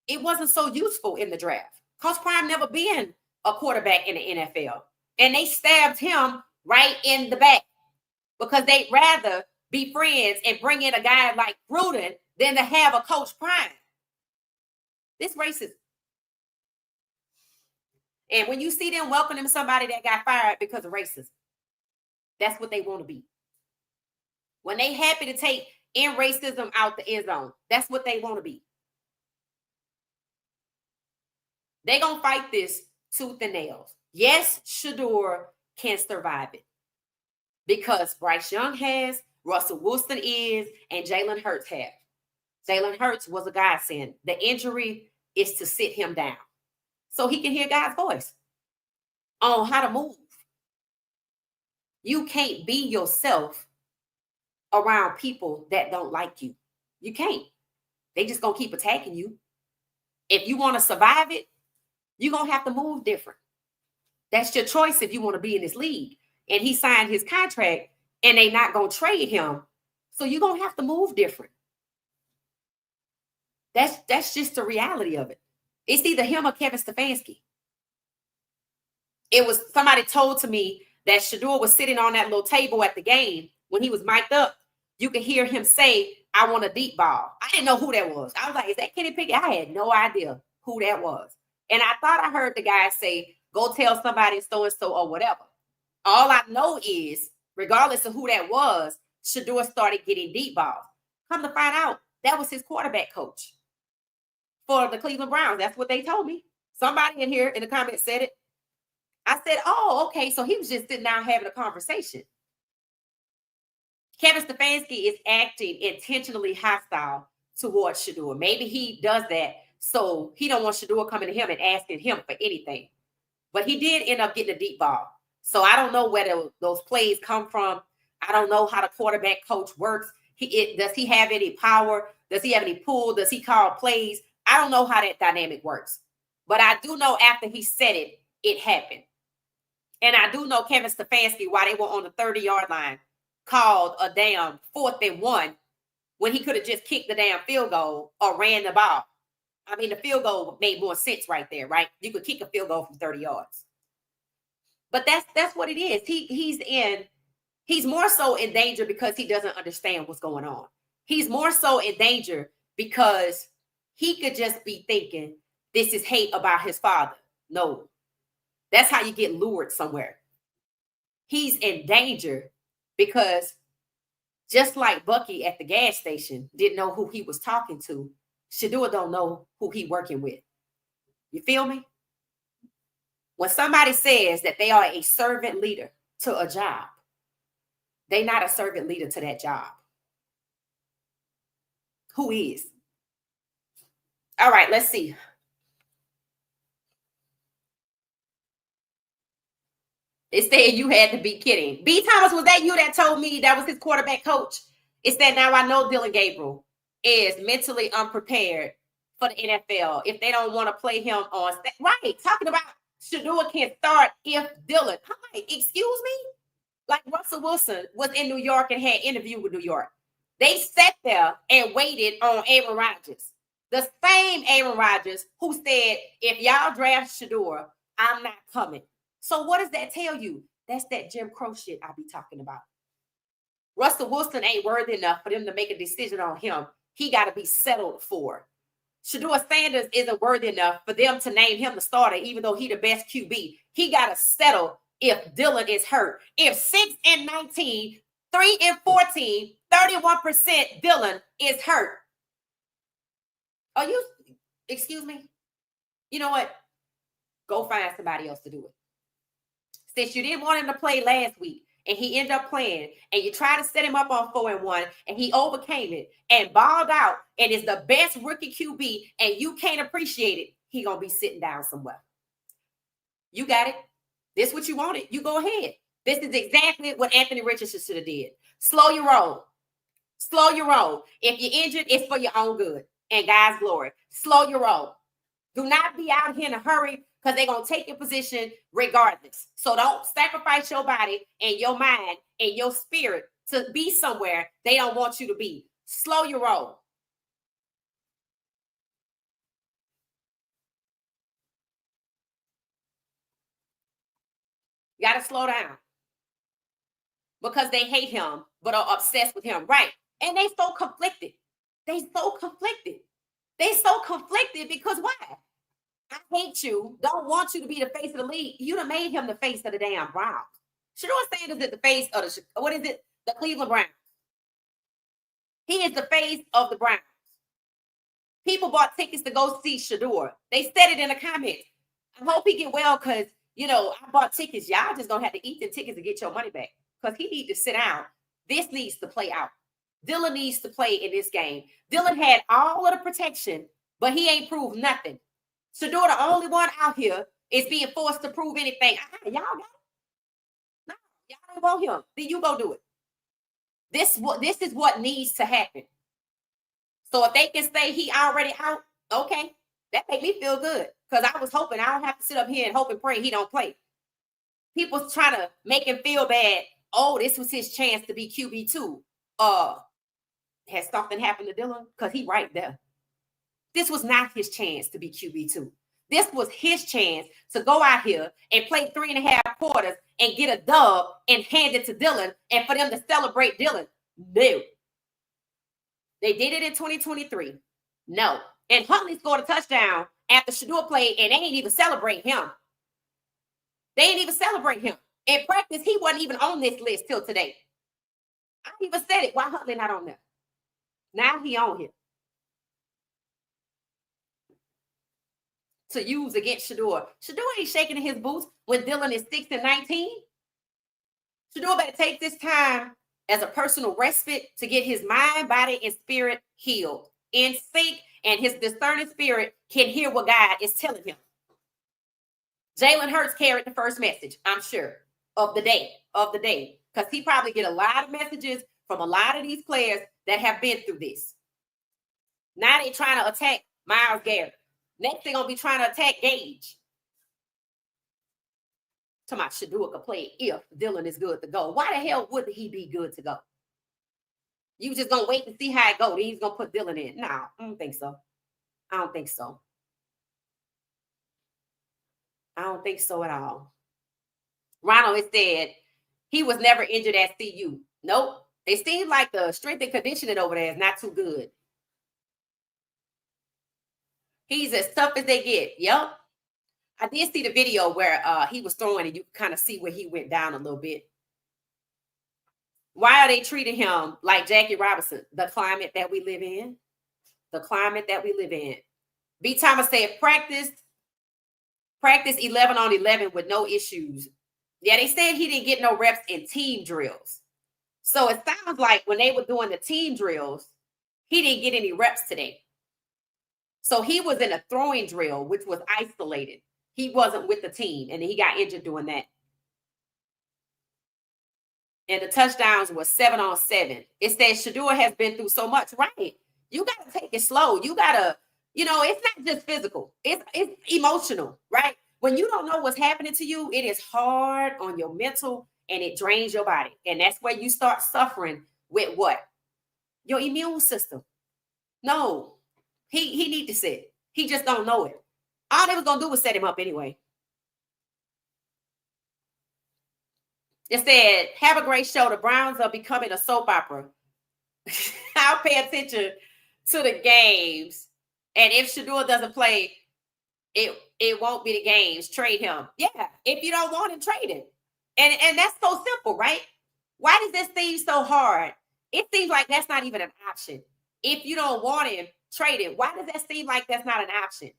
It wasn't so useful in the draft. Coach Prime never been a quarterback in the NFL. And they stabbed him right in the back because they'd rather be friends and bring in a guy like Gruden than to have a Coach Prime. This racist. And when you see them welcoming somebody that got fired because of racism, that's what they want to be. When they happy to take in racism out the end zone, that's what they want to be. They're going to fight this tooth and nails. Yes, Shedeur can survive it because Bryce Young has, Russell Wilson is, and Jalen Hurts have. Jalen Hurts was a godsend. The injury is to sit him down so he can hear God's voice on how to move. You can't be yourself around people that don't like you. You can't. They just going to keep attacking you. If you want to survive it, you're going to have to move different. That's your choice if you want to be in this league. And he signed his contract and they not going to trade him. So you're going to have to move different. That's just the reality of it. It's either him or Kevin Stefanski. It was somebody told to me that Shedeur was sitting on that little table at the game when he was mic'd up. You could hear him say, I want a deep ball. I didn't know who that was. I was like, is that Kenny Pickett? I had no idea who that was. And I thought I heard the guy say, go tell somebody so-and-so or whatever. All I know is, regardless of who that was, Shedeur started getting deep balls. Come to find out, that was his quarterback coach for the Cleveland Browns. That's what they told me. Somebody in here in the comments said it. I said, oh, okay, so he was just sitting down having a conversation. Kevin Stefanski is acting intentionally hostile towards Shedeur. Maybe he does that so he don't want Shedeur coming to him and asking him for anything. But he did end up getting a deep ball. So I don't know where those plays come from. I don't know how the quarterback coach works. Does he have any power? Does he have any pull? Does he call plays? I don't know how that dynamic works. But I do know after he said it, it happened. And I do know Kevin Stefanski, while they were on the 30-yard line, called a damn 4th and 1 when he could have just kicked the damn field goal or ran the ball. I mean, the field goal made more sense right there, right? You could kick a field goal from 30 yards. But that's what it is. He's more so in danger because he doesn't understand what's going on. He's more so in danger because he could just be thinking this is hate about his father. No, that's how you get lured somewhere. He's in danger because just like Bucky at the gas station didn't know who he was talking to, Shedeur don't know who he working with. You feel me? When somebody says that they are a servant leader to a job, they're not a servant leader to that job. Who is? All right, let's see. It said you had to be kidding. B. Thomas, was that you that told me that was his quarterback coach? It said, now I know Dylan Gabriel is mentally unprepared for the NFL if they don't want to play him on. Right, talking about Shedeur can't start if Dylan. I'm like, excuse me? Like Russell Wilson was in New York and had an interview with New York. They sat there and waited on Aaron Rodgers. The same Aaron Rodgers who said, if y'all draft Shedeur, I'm not coming. So what does that tell you? That's that Jim Crow shit I be talking about. Russell Wilson ain't worthy enough for them to make a decision on him. He got to be settled for. Shedeur Sanders isn't worthy enough for them to name him the starter, even though he the best QB. He got to settle if Dylan is hurt. If 6 and 19, 3 and 14, 31% Dylan is hurt. Are you, excuse me? You know what? Go find somebody else to do it. Since you didn't want him to play last week and he ended up playing and you tried to set him up on 4 and 1 and he overcame it and balled out and is the best rookie QB and you can't appreciate it, he going to be sitting down somewhere. You got it. This is what you wanted. You go ahead. This is exactly what Anthony Richardson should have did. Slow your roll. Slow your roll. If you're injured, it's for your own good and God's glory. Slow your roll. Do not be out here in a hurry because they're going to take your position regardless. So don't sacrifice your body and your mind and your spirit to be somewhere they don't want you to be. Slow your roll. You got to slow down because they hate him but are obsessed with him. Right. And they so conflicted. They so conflicted because why? I hate you. Don't want you to be the face of the league. You done made him the face of the damn Browns. Shedeur Sanders is the face of the Cleveland Browns. He is the face of the Browns. People bought tickets to go see Shedeur. They said it in the comments. I hope he get well because, I bought tickets. Y'all just going to have to eat the tickets to get your money back because he needs to sit down. This needs to play out. Dylan needs to play in this game. Dylan had all of the protection, but he ain't proved nothing. Shedeur, the only one out here, is being forced to prove anything. Y'all got it? No, y'all don't want him. Then you go do it. This is what needs to happen. So if they can say he already out, okay, that make me feel good because I was hoping I don't have to sit up here and hope and pray he don't play. People's trying to make him feel bad. Oh, this was his chance to be QB2. Has something happened to Dylan? Because he right there. This was not his chance to be QB2. This was his chance to go out here and play 3.5 quarters and get a dub and hand it to Dylan and for them to celebrate Dylan. No. They did it in 2023. No. And Huntley scored a touchdown after Shedeur played, and they ain't even celebrate him. They ain't even celebrate him. In practice, he wasn't even on this list till today. I even said it. Why Huntley not on there? Now he on here. To use against Shedeur. Shedeur ain't shaking in his boots when Dylan is 6-19. Shedeur better take this time as a personal respite to get his mind, body, and spirit healed, in sync, and his discerning spirit can hear what God is telling him. Jalen Hurts carried the first message, I'm sure, of the day, because he probably get a lot of messages from a lot of these players that have been through this. Now they're trying to attack Myles Garrett. Next they're going to be trying to attack Gage. Talking about Shedeur could play if Dylan is good to go. Why the hell would he be good to go? You just going to wait and see how it goes. Then he's going to put Dylan in. No, I don't think so. I don't think so. I don't think so at all. Ronald has said he was never injured at CU. Nope. It seems like the strength and conditioning over there is not too good. He's as tough as they get. Yep. I did see the video where he was throwing and you kind of see where he went down a little bit. Why are they treating him like Jackie Robinson? The climate that we live in. The climate that we live in. B. Thomas said practice 11 on 11 with no issues. Yeah, they said he didn't get no reps in team drills. So it sounds like when they were doing the team drills, he didn't get any reps today. So he was in a throwing drill, which was isolated. He wasn't with the team, and he got injured doing that. And the touchdowns were 7 on 7. It says Shedeur has been through so much. Right. You got to take it slow. You got to, it's not just physical. It's emotional, right? When you don't know what's happening to you, it is hard on your mental, and it drains your body. And that's where you start suffering with what? Your immune system. No. He need to sit. He just don't know it. All they was going to do was set him up anyway. It said, have a great show. The Browns are becoming a soap opera. I'll pay attention to the games. And if Shedeur doesn't play, it won't be the games. Trade him. Yeah. If you don't want him, trade him. And that's so simple, right? Why does this seem so hard? It seems like that's not even an option. If you don't want him, trade him. Why does that seem like that's not an option?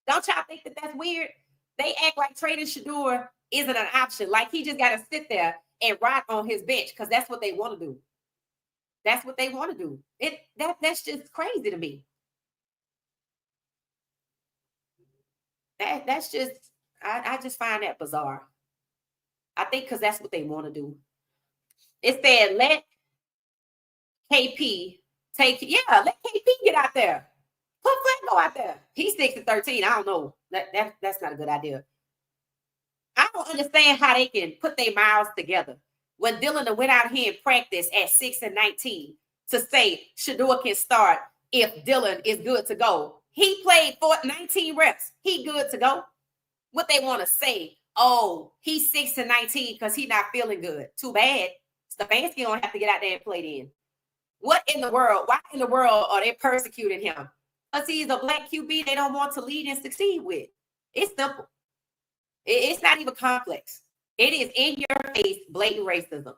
Don't y'all think that that's weird? They act like trading Shedeur isn't an option. Like he just got to sit there and rot on his bench because that's what they want to do. That's what they want to do. That's just crazy to me. That's just, I just find that bizarre. I think because that's what they want to do. It said, let KP let KP get out there. Put Flacco out there. He's 6-13. I don't know. That's not a good idea. I don't understand how they can put their mouths together when Dylan went out here and practiced at 6-19 to say Shedeur can start if Dylan is good to go. He played for 19 reps. He good to go. What they want to say, oh, he's 6-19 because he's not feeling good. Too bad. Stefanski don't have to get out there and play then. What in the world? Why in the world are they persecuting him? Because he's a black QB they don't want to lead and succeed with. It's simple. It's not even complex. It is in your face, blatant racism.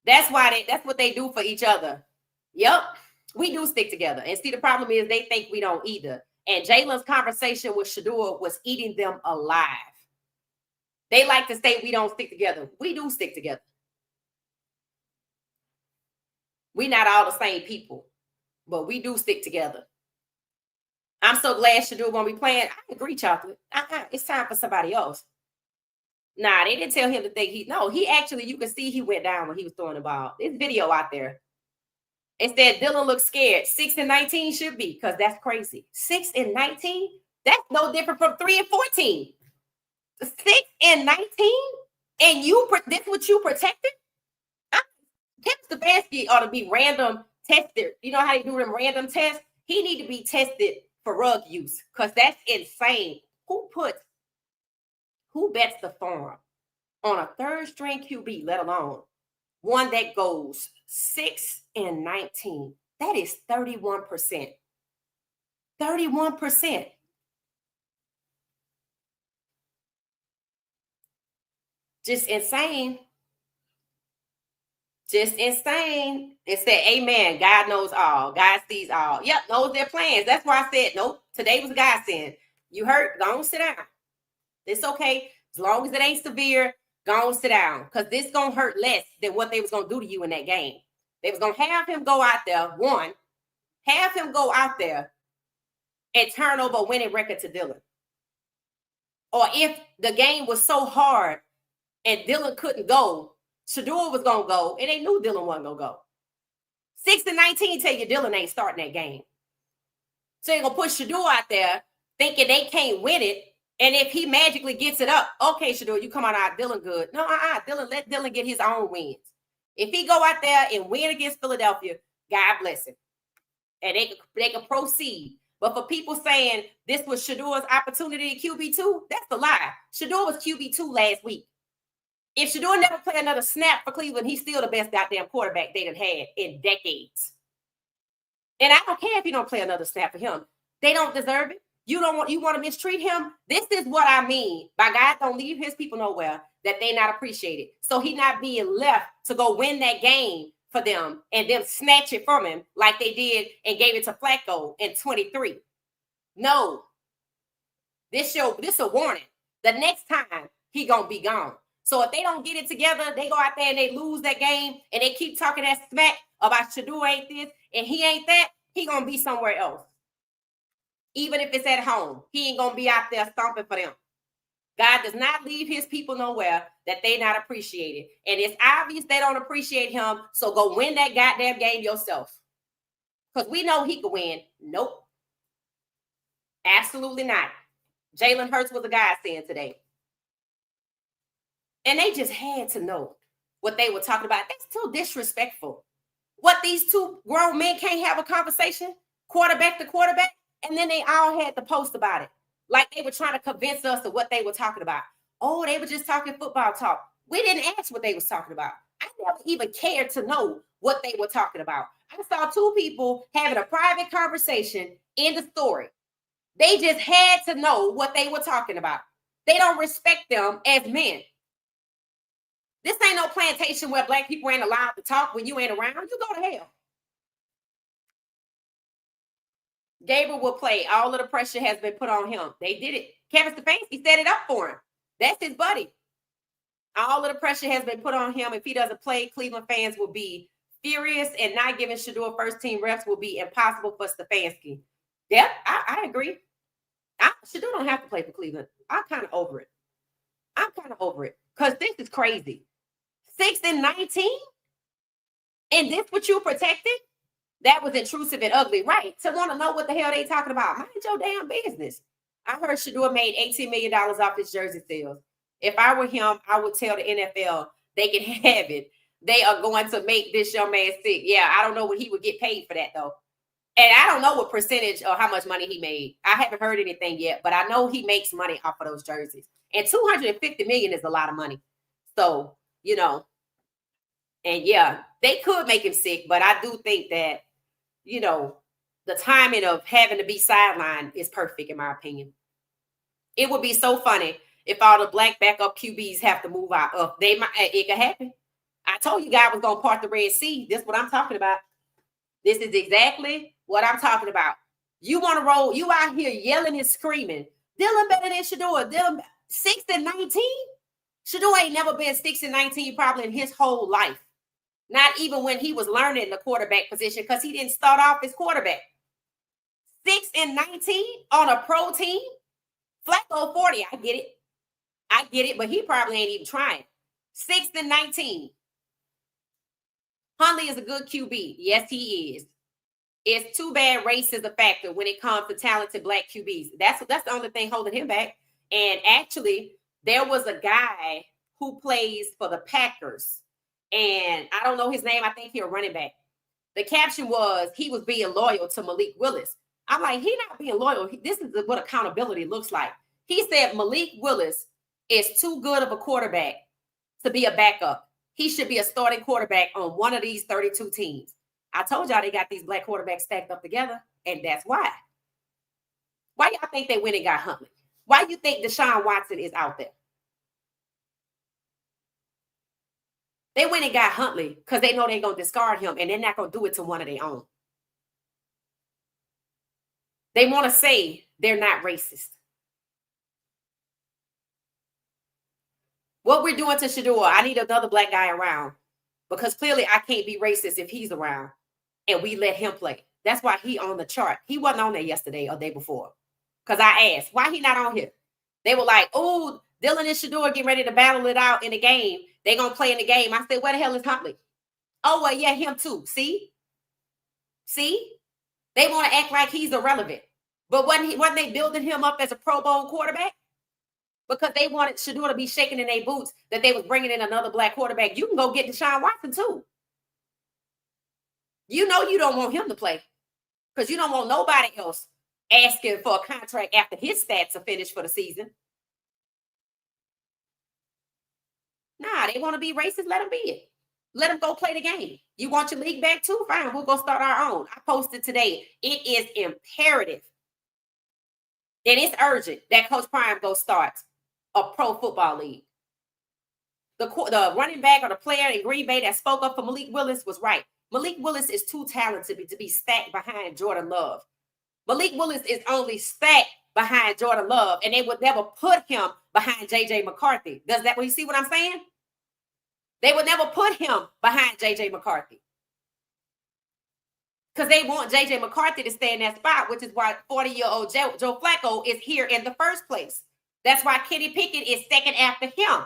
That's what they do for each other. Yep, we do stick together. And see, the problem is they think we don't either. And Jalen's conversation with Shedeur was eating them alive. They like to say we don't stick together. We do stick together. We're not all the same people, but we do stick together. I'm so glad Shedeur won't be playing. I agree, Chocolate. It's time for somebody else. Nah, they didn't tell him to think he actually, you can see he went down when he was throwing the ball. There's video out there. It said Dylan looks scared. 6-19 should be, because that's crazy. 6-19? That's no different from 3-14. 6-19? And this what you protected? Kevin Stefanski ought to be random tested. You know how they do them random tests? He need to be tested for rug use, because that's insane. Who bets the farm on a third string QB, let alone one that goes 6-19? That is 31%. 31%. Just insane. Just insane. It said, amen. God knows all. God sees all. Yep, knows their plans. That's why I said, nope, today was God's sin. You hurt? Go on, sit down. It's okay. As long as it ain't severe, go on, sit down. Because this going to hurt less than what they was going to do to you in that game. They was going to have him go out there, have him go out there and turn over a winning record to Dylan. Or if the game was so hard and Dylan couldn't go, Shedeur was going to go, and they knew Dylan wasn't going to go. 6-19 tell you Dylan ain't starting that game. So they're going to put Shedeur out there thinking they can't win it, and if he magically gets it up, okay, Shedeur, you come out Dylan good. No, Dylan, let Dylan get his own wins. If he go out there and win against Philadelphia, God bless him. And they can proceed. But for people saying this was Shedeur's opportunity at QB2, that's a lie. Shedeur was QB2 last week. If Shedeur never play another snap for Cleveland, he's still the best goddamn quarterback they've had in decades. And I don't care if you don't play another snap for him. They don't deserve it. You want to mistreat him. This is what I mean by God don't leave his people nowhere that they not appreciated. So he not being left to go win that game for them and them snatch it from him like they did and gave it to Flacco in 23. No. This a warning. The next time he gonna be gone. So if they don't get it together, they go out there and they lose that game and they keep talking that smack about Shedeur ain't this and he ain't that, he gonna be somewhere else. Even if it's at home, he ain't gonna be out there stomping for them. God does not leave his people nowhere that they not appreciated. And it's obvious they don't appreciate him, so go win that goddamn game yourself. Because we know he can win. Nope. Absolutely not. Jalen Hurts was a godsend today. And they just had to know what they were talking about. That's too disrespectful. What, these two grown men can't have a conversation, quarterback to quarterback? And then they all had to post about it. Like they were trying to convince us of what they were talking about. Oh, they were just talking football talk. We didn't ask what they was talking about. I never even cared to know what they were talking about. I saw two people having a private conversation in the story. They just had to know what they were talking about. They don't respect them as men. This ain't no plantation where black people ain't allowed to talk when you ain't around. You go to hell. Gabriel will play. All of the pressure has been put on him. They did it. Kevin Stefanski set it up for him. That's his buddy. All of the pressure has been put on him. If he doesn't play, Cleveland fans will be furious, and not giving Shedeur first-team reps will be impossible for Stefanski. Yep, I agree. Shedeur don't have to play for Cleveland. I'm kind of over it. Because this is crazy. 6-19? And this what you protected? That was intrusive and ugly, right? To want to know what the hell they talking about. Mind your damn business. I heard Shedeur made $18 million off his jersey sales. If I were him, I would tell the NFL they can have it. They are going to make this young man sick. Yeah, I don't know what he would get paid for that, though. And I don't know what percentage or how much money he made. I haven't heard anything yet, but I know he makes money off of those jerseys. And $250 million is a lot of money. So, and yeah, they could make him sick, but I do think that, the timing of having to be sidelined is perfect, in my opinion. It would be so funny if all the black backup QBs have to move out. It could happen. I told you God was going to part the Red Sea. This is what I'm talking about. This is exactly what I'm talking about. You want to roll, you out here yelling and screaming. Dylan better than Shedeur. Dylan 6-19. Shedeur ain't never been 6-19 probably in his whole life. Not even when he was learning the quarterback position, because he didn't start off as quarterback. 6-19 on a pro team. Flacco 40. I get it, but he probably ain't even trying. 6-19. Huntley is a good QB. Yes, he is. It's too bad race is a factor when it comes to talented black QBs. That's the only thing holding him back. And actually, there was a guy who plays for the Packers, and I don't know his name. I think he's a running back. The caption was he was being loyal to Malik Willis. I'm like, he's not being loyal. This is what accountability looks like. He said Malik Willis is too good of a quarterback to be a backup. He should be a starting quarterback on one of these 32 teams. I told y'all they got these black quarterbacks stacked up together, and that's why. Why y'all think they went and got Huntley? Why you think Deshaun Watson is out there? They went and got Huntley because they know they're going to discard him, and they're not going to do it to one of their own. They want to say they're not racist. What we're doing to Shedeur, I need another black guy around, because clearly I can't be racist if he's around and we let him play. That's why he on the chart. He wasn't on there yesterday or day before, because I asked, why he not on here? They were like, oh, Dylan and Shedeur getting ready to battle it out in the game. They're going to play in the game. I said, where the hell is Huntley? Oh, well, yeah, him too. See? They want to act like he's irrelevant. But wasn't they building him up as a Pro Bowl quarterback? Because they wanted Shedeur to be shaking in their boots that they was bringing in another black quarterback. You can go get Deshaun Watson too. You know you don't want him to play, because you don't want nobody else asking for a contract after his stats are finished for the season. Nah, they want to be racist. Let them be it. Let them go play the game. You want your league back too? Fine, we'll go start our own. I posted today. It is imperative, and it's urgent that Coach Prime go start a pro football league. The running back or the player in Green Bay that spoke up for Malik Willis was right. Malik Willis is too talented to be stacked behind Jordan Love. Malik Willis is only stacked behind Jordan Love, and they would never put him behind J.J. McCarthy. You see what I'm saying? They would never put him behind J.J. McCarthy, because they want J.J. McCarthy to stay in that spot, which is why 40-year-old Joe Flacco is here in the first place. That's why Kenny Pickett is second after him,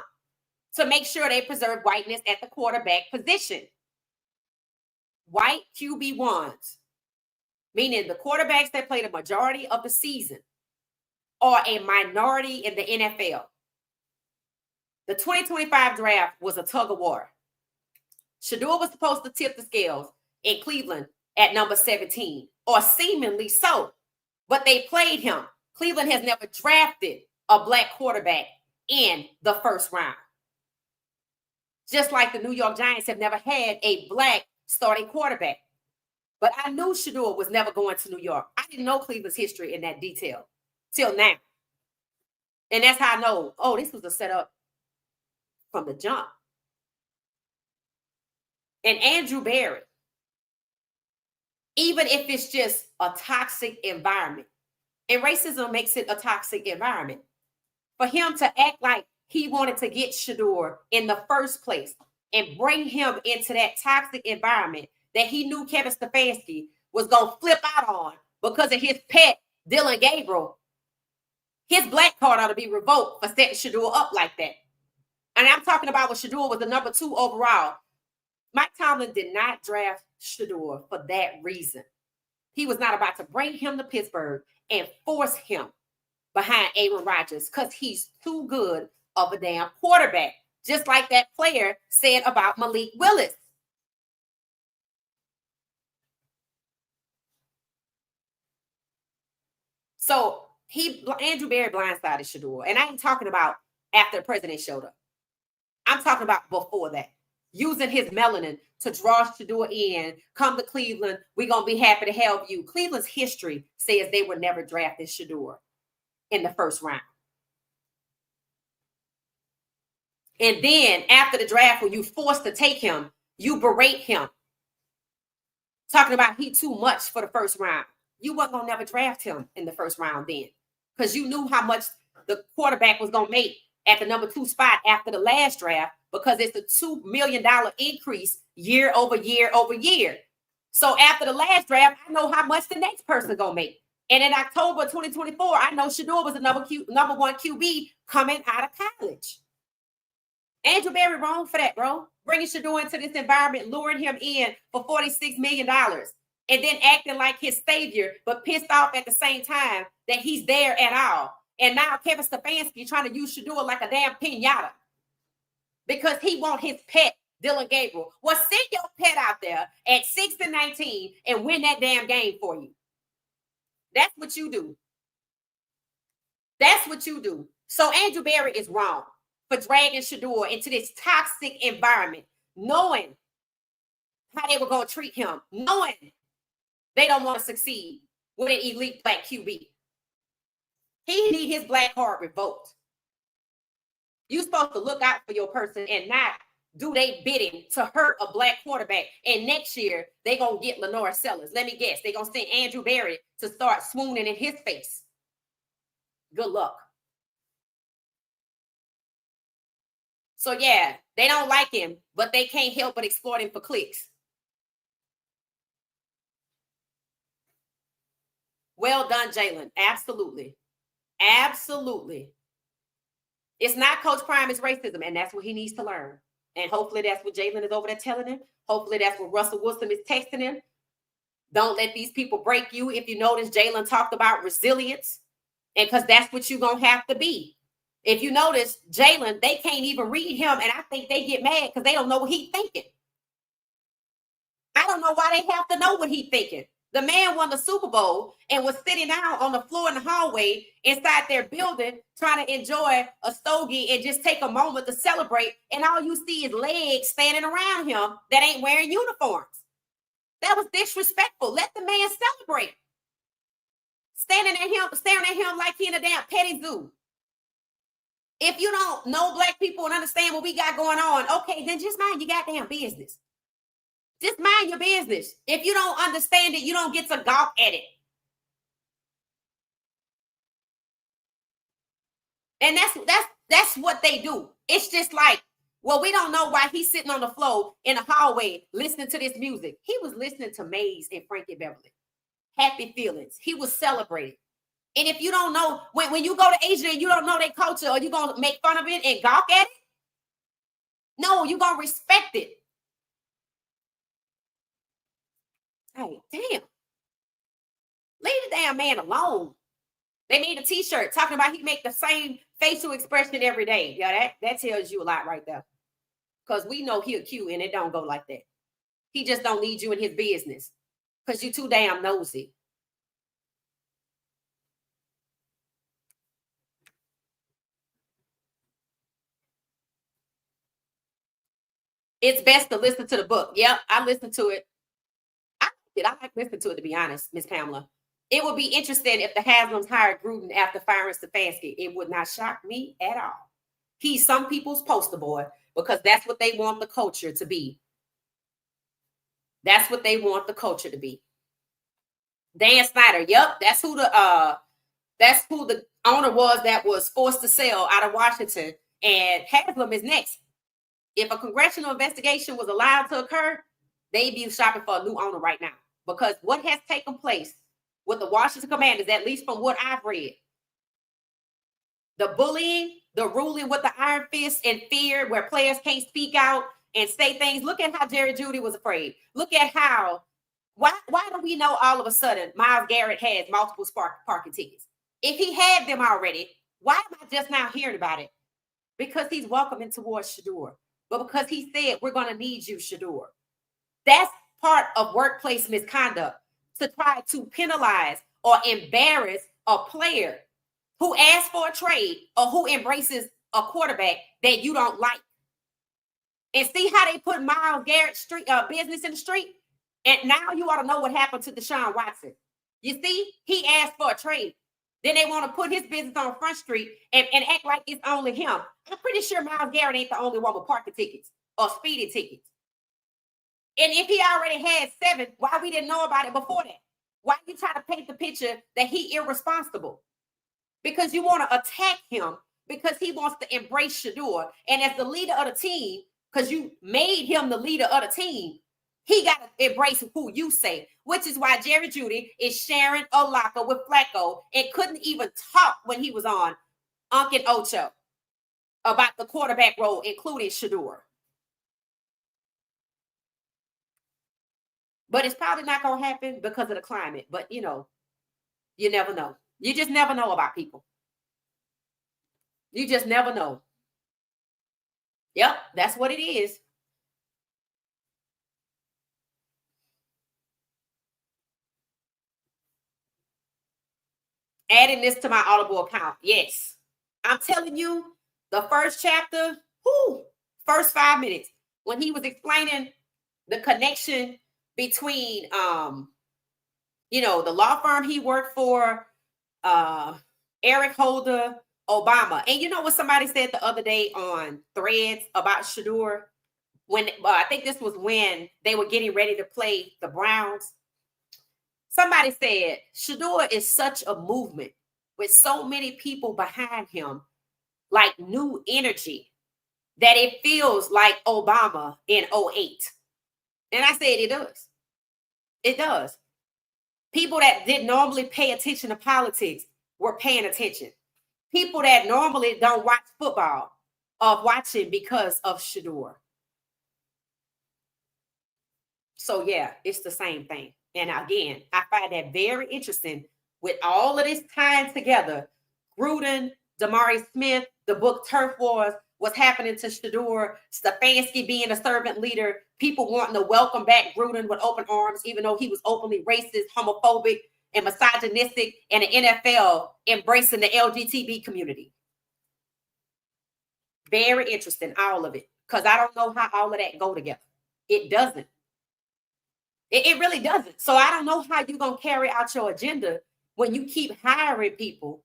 to make sure they preserve whiteness at the quarterback position. White QB1s, meaning the quarterbacks that play the majority of the season, are a minority in the NFL. The 2025 draft was a tug of war. Shedeur was supposed to tip the scales in Cleveland at number 17, or seemingly so, but they played him. Cleveland has never drafted a black quarterback in the first round. Just like the New York Giants have never had a black starting quarterback. But I knew Shedeur was never going to New York. I didn't know Cleveland's history in that detail till now. And that's how I know, oh, this was a setup from the jump. And Andrew Berry, even if it's just a toxic environment, and racism makes it a toxic environment, for him to act like he wanted to get Shedeur in the first place and bring him into that toxic environment that he knew Kevin Stefanski was going to flip out on because of his pet, Dylan Gabriel, his black card ought to be revoked for setting Shedeur up like that. And I'm talking about when Shedeur was the number 2 overall. Mike Tomlin did not draft Shedeur for that reason. He was not about to bring him to Pittsburgh and force him behind Aaron Rodgers, because he's too good of a damn quarterback, just like that player said about Malik Willis. So Andrew Berry blindsided Shedeur, and I ain't talking about after the president showed up. I'm talking about before that, using his melanin to draw Shedeur in. Come to Cleveland, we're gonna be happy to help you. Cleveland's history says they would never draft this Shedeur in the first round. And then after the draft, when you forced to take him, you berate him, talking about he too much for the first round. you wasn't going to never draft him in the first round then, because you knew how much the quarterback was going to make at the number 2 spot after the last draft, because it's a $2 million increase year over year over year. So after the last draft, I know how much the next person going to make. And in October 2024, I know Shedeur was the number 1 QB coming out of college. Andrew Berry wrong for that, bro. Bringing Shedeur into this environment, luring him in for $46 million, and then acting like his savior, but pissed off at the same time that he's there at all. And now Kevin Stefanski trying to use Shedeur like a damn piñata because he want his pet, Dylan Gabriel. Well, send your pet out there at 6-19 and win that damn game for you. That's what you do. That's what you do. So Andrew Berry is wrong for dragging Shedeur into this toxic environment, knowing how they were going to treat him, knowing they don't want to succeed with an elite black QB. He need his black card revoked. You're supposed to look out for your person and not do they bidding to hurt a black quarterback. And next year, they're going to get Lenore Sellers. Let me guess. They're going to send Andrew Berry to start swooning in his face. Good luck. So, yeah, they don't like him, but they can't help but exploit him for clicks. Well done, Jalen. Absolutely. Absolutely. It's not Coach Prime, it's racism, and that's what he needs to learn. And hopefully that's what Jalen is over there telling him. Hopefully that's what Russell Wilson is texting him. Don't let these people break you. If you notice, Jalen talked about resilience, and because that's what you're going to have to be. If you notice, Jalen, they can't even read him, and I think they get mad because they don't know what he's thinking. I don't know why they have to know what he's thinking. The man won the Super Bowl and was sitting down on the floor in the hallway inside their building trying to enjoy a stogie and just take a moment to celebrate. And all you see is legs standing around him that ain't wearing uniforms. That was disrespectful. Let the man celebrate. Staring at him like he in a damn petty zoo. If you don't know black people and understand what we got going on, okay, then just mind your goddamn business. Just mind your business. If you don't understand it, you don't get to gawk at it. And that's what they do. It's just like, well, we don't know why he's sitting on the floor in the hallway listening to this music. He was listening to Maze and Frankie Beverly. Happy Feelings. He was celebrating. And if you don't know, when you go to Asia and you don't know their culture, are you going to make fun of it and gawk at it? No, you're going to respect it. Hey, damn. Leave the damn man alone. They made a t-shirt talking about he make the same facial expression every day. Yeah, that tells you a lot right there. Because we know he'll cute and it don't go like that. He just don't need you in his business. Because you too damn nosy. It's best to listen to the book. Yep, I listened to it. I like listening to it, to be honest, Miss Pamela. It would be interesting if the Haslams hired Gruden after firing Stefanski. It would not shock me at all. He's some people's poster boy because that's what they want the culture to be. That's what they want the culture to be. Dan Snyder, yep, that's who the owner was that was forced to sell out of Washington. And Haslam is next. If a congressional investigation was allowed to occur, they'd be shopping for a new owner right now. Because what has taken place with the Washington Commanders, at least from what I've read, the bullying, the ruling with the iron fist and fear where players can't speak out and say things. Look at how Jerry Jeudy was afraid. Look at how, why do we know all of a sudden Myles Garrett has multiple parking tickets? If he had them already, why am I just now hearing about it? Because he's welcoming towards Shedeur. But because he said, we're going to need you, Shedeur. That's part of workplace misconduct, to try to penalize or embarrass a player who asks for a trade or who embraces a quarterback that you don't like. And see how they put Myles Garrett's business in the street? And now you ought to know what happened to Deshaun Watson. You see, he asked for a trade. Then they want to put his business on Front Street and act like it's only him. I'm pretty sure Myles Garrett ain't the only one with parking tickets or speeding tickets. And if he already had 7, why we didn't know about it before that? Why you try to paint the picture that he irresponsible? Because you want to attack him because he wants to embrace Shedeur. And as the leader of the team, because you made him the leader of the team, he got to embrace who you say, which is why Jerry Jeudy is sharing a locker with Flacco and couldn't even talk when he was on Unc and Ocho about the quarterback role, including Shedeur. But it's probably not going to happen because of the climate. But, you know, you never know. You just never know about people. You just never know. Yep, that's what it is. Adding this to my Audible account. Yes. I'm telling you, the first chapter, first 5 minutes, when he was explaining the connection between you know, the law firm he worked for, Eric Holder, Obama. And you know what somebody said the other day on Threads about Shedeur? When I think this was when they were getting ready to play the Browns. Somebody said Shedeur is such a movement with so many people behind him, like new energy, that it feels like Obama in 08. And I said it does. It does. People that didn't normally pay attention to politics were paying attention. People that normally don't watch football are watching because of Shedeur. So yeah, it's the same thing. And again, I find that very interesting with all of this tying together. Gruden, Damari Smith, the book Turf Wars, what's happening to Shedeur, Stefanski being a servant leader, people wanting to welcome back Gruden with open arms, even though he was openly racist, homophobic, and misogynistic, and the NFL embracing the LGBT community. Very interesting, all of it, because I don't know how all of that go together. It doesn't. It really doesn't. So I don't know how you're going to carry out your agenda when you keep hiring people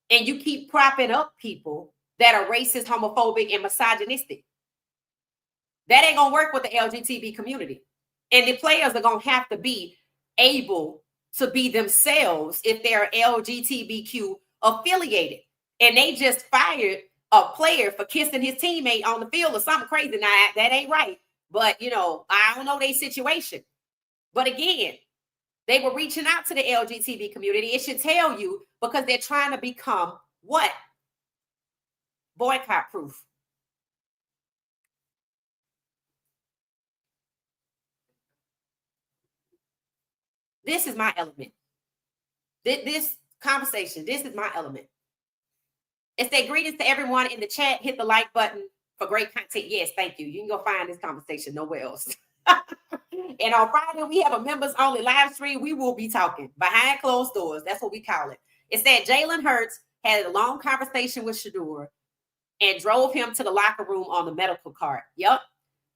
and you keep propping up people that are racist, homophobic, and misogynistic. That ain't going to work with the LGBT community. And the players are going to have to be able to be themselves if they're LGBTQ affiliated. And they just fired a player for kissing his teammate on the field or something crazy. Now, that ain't right. But, you know, I don't know their situation. But again, they were reaching out to the LGBT community. It should tell you because they're trying to become what? Boycott proof. This is my element. This conversation, this is my element. It said, greetings to everyone in the chat. Hit the like button for great content. Yes, thank you. You can go find this conversation nowhere else. And on Friday, we have a members only live stream. We will be talking behind closed doors. That's what we call it. It said Jalen Hurts had a long conversation with Shedeur and drove him to the locker room on the medical cart. Yep.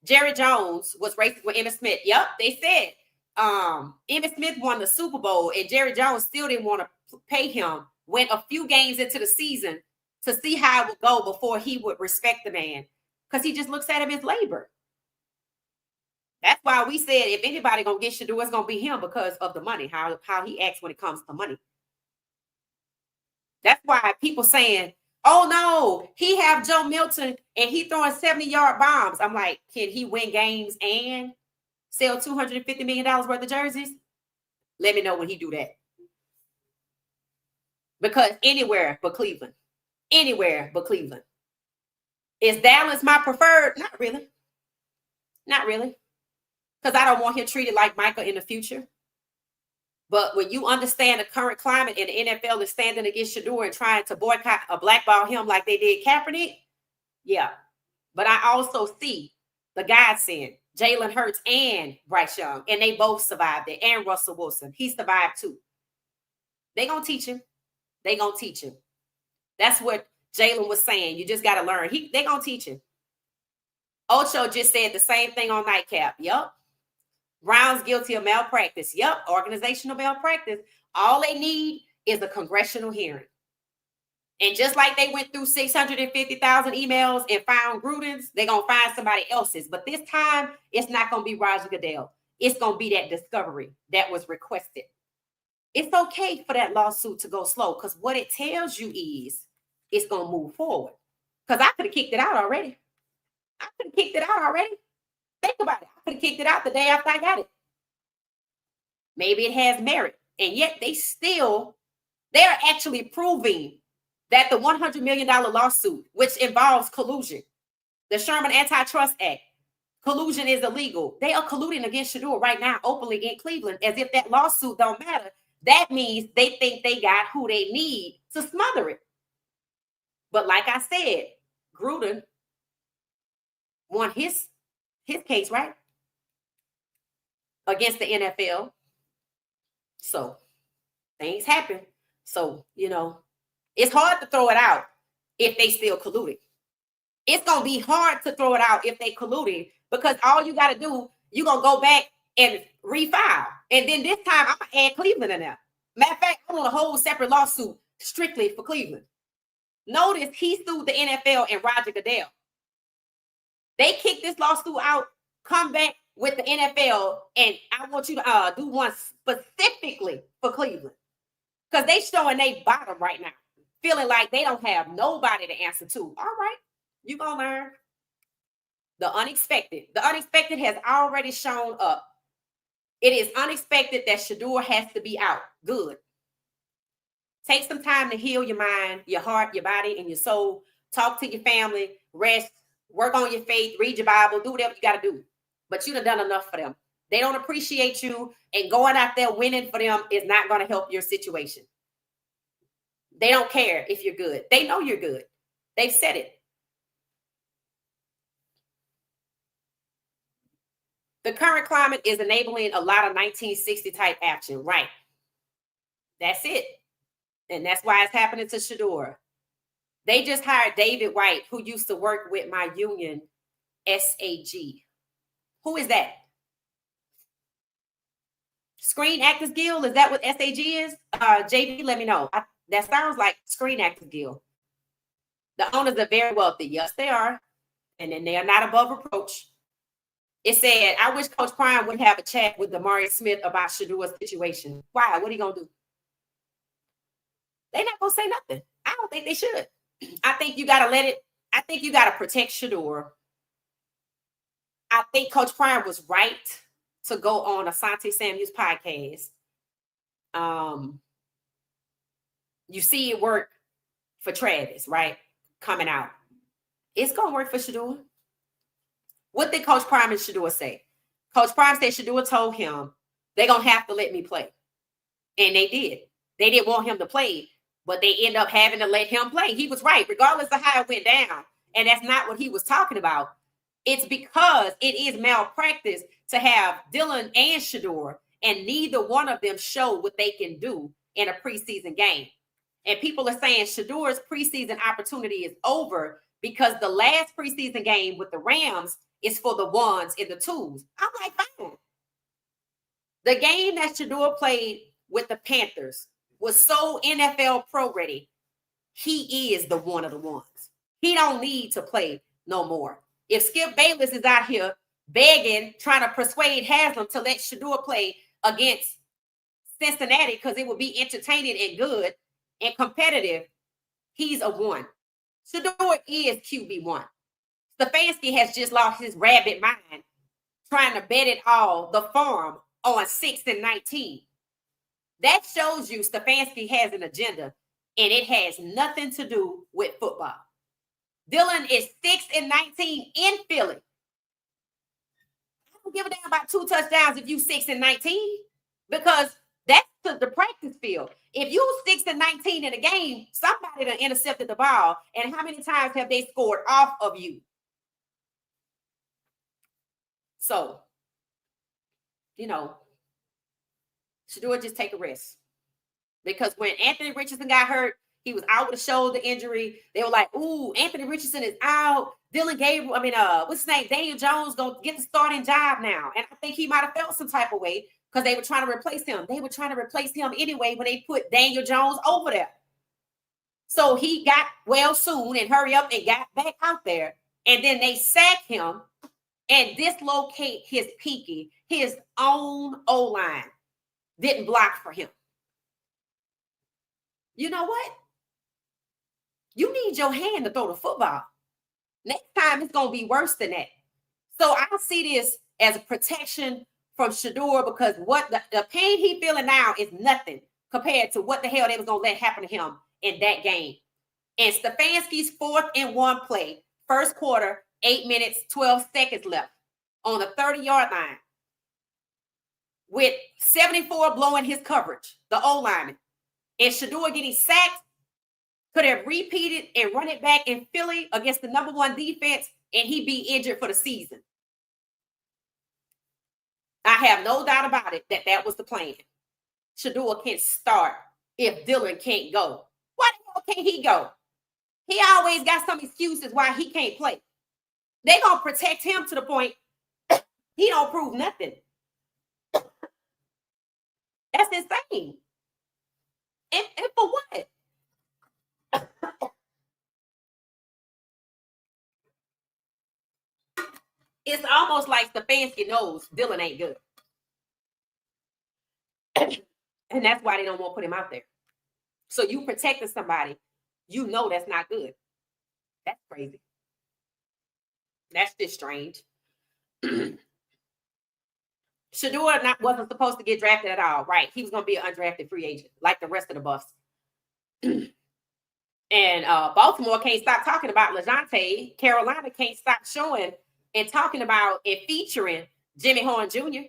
Jerry Jones was racing with Emmitt Smith. Yep. They said Emmitt Smith won the Super Bowl and Jerry Jones still didn't want to pay him. Went a few games into the season to see how it would go before he would respect the man because he just looks at him as labor. That's why we said if anybody gonna get Shedeur, it's gonna be him because of the money, how he acts when it comes to money. That's why people saying, "Oh no, he have Joe Milton and he throwing 70-yard bombs." I'm like, can he win games and sell $250 million worth of jerseys? Let me know when he do that. Because anywhere but Cleveland, anywhere but Cleveland. Is Dallas my preferred? Not really. Not really. Because I don't want him treated like Michael in the future. But when you understand the current climate and the NFL is standing against Shedeur and trying to boycott or blackball him like they did Kaepernick, yeah. But I also see the godsend, Jalen Hurts and Bryce Young, and they both survived it. And Russell Wilson, he survived too. They gonna teach him. They gonna teach him. That's what Jalen was saying. You just gotta learn. They gonna teach him. Ocho just said the same thing on Nightcap. Yup. Brown's guilty of malpractice. Yep, organizational malpractice. All they need is a congressional hearing. And just like they went through 650,000 emails and found Gruden's, they're going to find somebody else's. But this time, it's not going to be Roger Goodell. It's going to be that discovery that was requested. It's okay for that lawsuit to go slow because what it tells you is it's going to move forward. Because I could have kicked it out already. Think about it. I could have kicked it out the day after I got it. Maybe it has merit. And yet they're actually proving that the $100 million lawsuit, which involves collusion, the Sherman Antitrust Act, collusion is illegal. They are colluding against Shedeur right now openly in Cleveland as if that lawsuit don't matter. That means they think they got who they need to smother it. But like I said, Gruden won his case, right? Against the NFL. So things happen. So, it's hard to throw it out if they still colluding. It's going to be hard to throw it out if they colluding because all you got to do, you're going to go back and refile. And then this time, I'm going to add Cleveland in there. Matter of fact, I want a whole separate lawsuit strictly for Cleveland. Notice he sued the NFL and Roger Goodell. They kicked this lawsuit out, come back with the NFL, and I want you to do one specifically for Cleveland. Because they showing they bottom right now, feeling like they don't have nobody to answer to. All right, you gonna learn. The unexpected has already shown up. It is unexpected that Shedeur has to be out. Good. Take some time to heal your mind, your heart, your body, and your soul. Talk to your family, rest, work on your faith, read your Bible, do whatever you got to do. But you done enough for them. They don't appreciate you, and going out there winning for them is not going to help your situation. They don't care if you're good. They know you're good. They've said it. The current climate is enabling a lot of 1960 type action, right? That's it. And that's why it's happening to Shedeur. They just hired David White, who used to work with my union, SAG. Who is that? Screen Actors Guild? Is that what SAG is? JB, let me know. That sounds like Screen Actors Guild. The owners are very wealthy. Yes, they are. And then they are not above reproach. It said, I wish Coach Prime would have a chat with Damari Smith about Shedeur's situation. Why? What are you going to do? They're not going to say nothing. I don't think they should. I think you got to protect Shedeur. I think Coach Prime was right to go on Asante Samuel's podcast. You see it work for Travis, right? Coming out. It's going to work for Shedeur. What did Coach Prime and Shedeur say? Coach Prime said Shedeur told him they're going to have to let me play. And they did. They didn't want him to play, but they end up having to let him play. He was right, regardless of how it went down. And that's not what he was talking about. It's because it is malpractice to have Dylan and Shedeur, and neither one of them show what they can do in a preseason game. And people are saying Shedeur's preseason opportunity is over because the last preseason game with the Rams is for the ones and the twos. I'm like, fine. The game that Shedeur played with the Panthers was so NFL pro ready. He is the one of the ones. He don't need to play no more. If Skip Bayless is out here begging, trying to persuade Haslam to let Shedeur play against Cincinnati because it will be entertaining and good and competitive, he's a one. Shedeur is QB1. Stefanski has just lost his rabbit mind trying to bet it all, the farm, on 6-19. That shows you Stefanski has an agenda, and it has nothing to do with football. Dylan is 6-19 in Philly. I don't give a damn about 2 touchdowns if you 6-19 because that's the practice field. If you 6-19 in a game, somebody done intercepted the ball, and how many times have they scored off of you? So, Shedeur just take a rest. Because when Anthony Richardson got hurt, he was out with a shoulder injury. They were like, ooh, Anthony Richardson is out. Dylan Gabriel, what's his name? Daniel Jones going to get the starting job now. And I think he might have felt some type of way because they were trying to replace him. They were trying to replace him anyway when they put Daniel Jones over there. So he got well soon and hurry up and got back out there. And then they sacked him and dislocate his pinky. His own O-line didn't block for him. You know what? You need your hand to throw the football. Next time it's gonna be worse than that. So I see this as a protection from Shedeur because what the pain he feeling now is nothing compared to what the hell they was gonna let happen to him in that game. And Stefanski's 4th-and-1 play, first quarter, 8 minutes, 12 seconds left on the 30-yard line with 74 blowing his coverage, the O-lineman. And Shedeur getting sacked, could have repeated and run it back in Philly against the #1 defense, and he'd be injured for the season. I have no doubt about it that was the plan. Shedeur can't start if Dylan can't go. Why the hell can't he go? He always got some excuses why he can't play. They gonna protect him to the point he don't prove nothing. That's insane. And for what? It's almost like Stefanski knows Dylan ain't good. And that's why they don't want to put him out there. So you protecting somebody, you know that's not good. That's crazy. That's just strange. Shedeur wasn't supposed to get drafted at all, right? He was going to be an undrafted free agent, like the rest of the Buffs. And Baltimore can't stop talking about LeJohntay. Carolina can't stop showing and talking about and featuring Jimmy Horn Jr.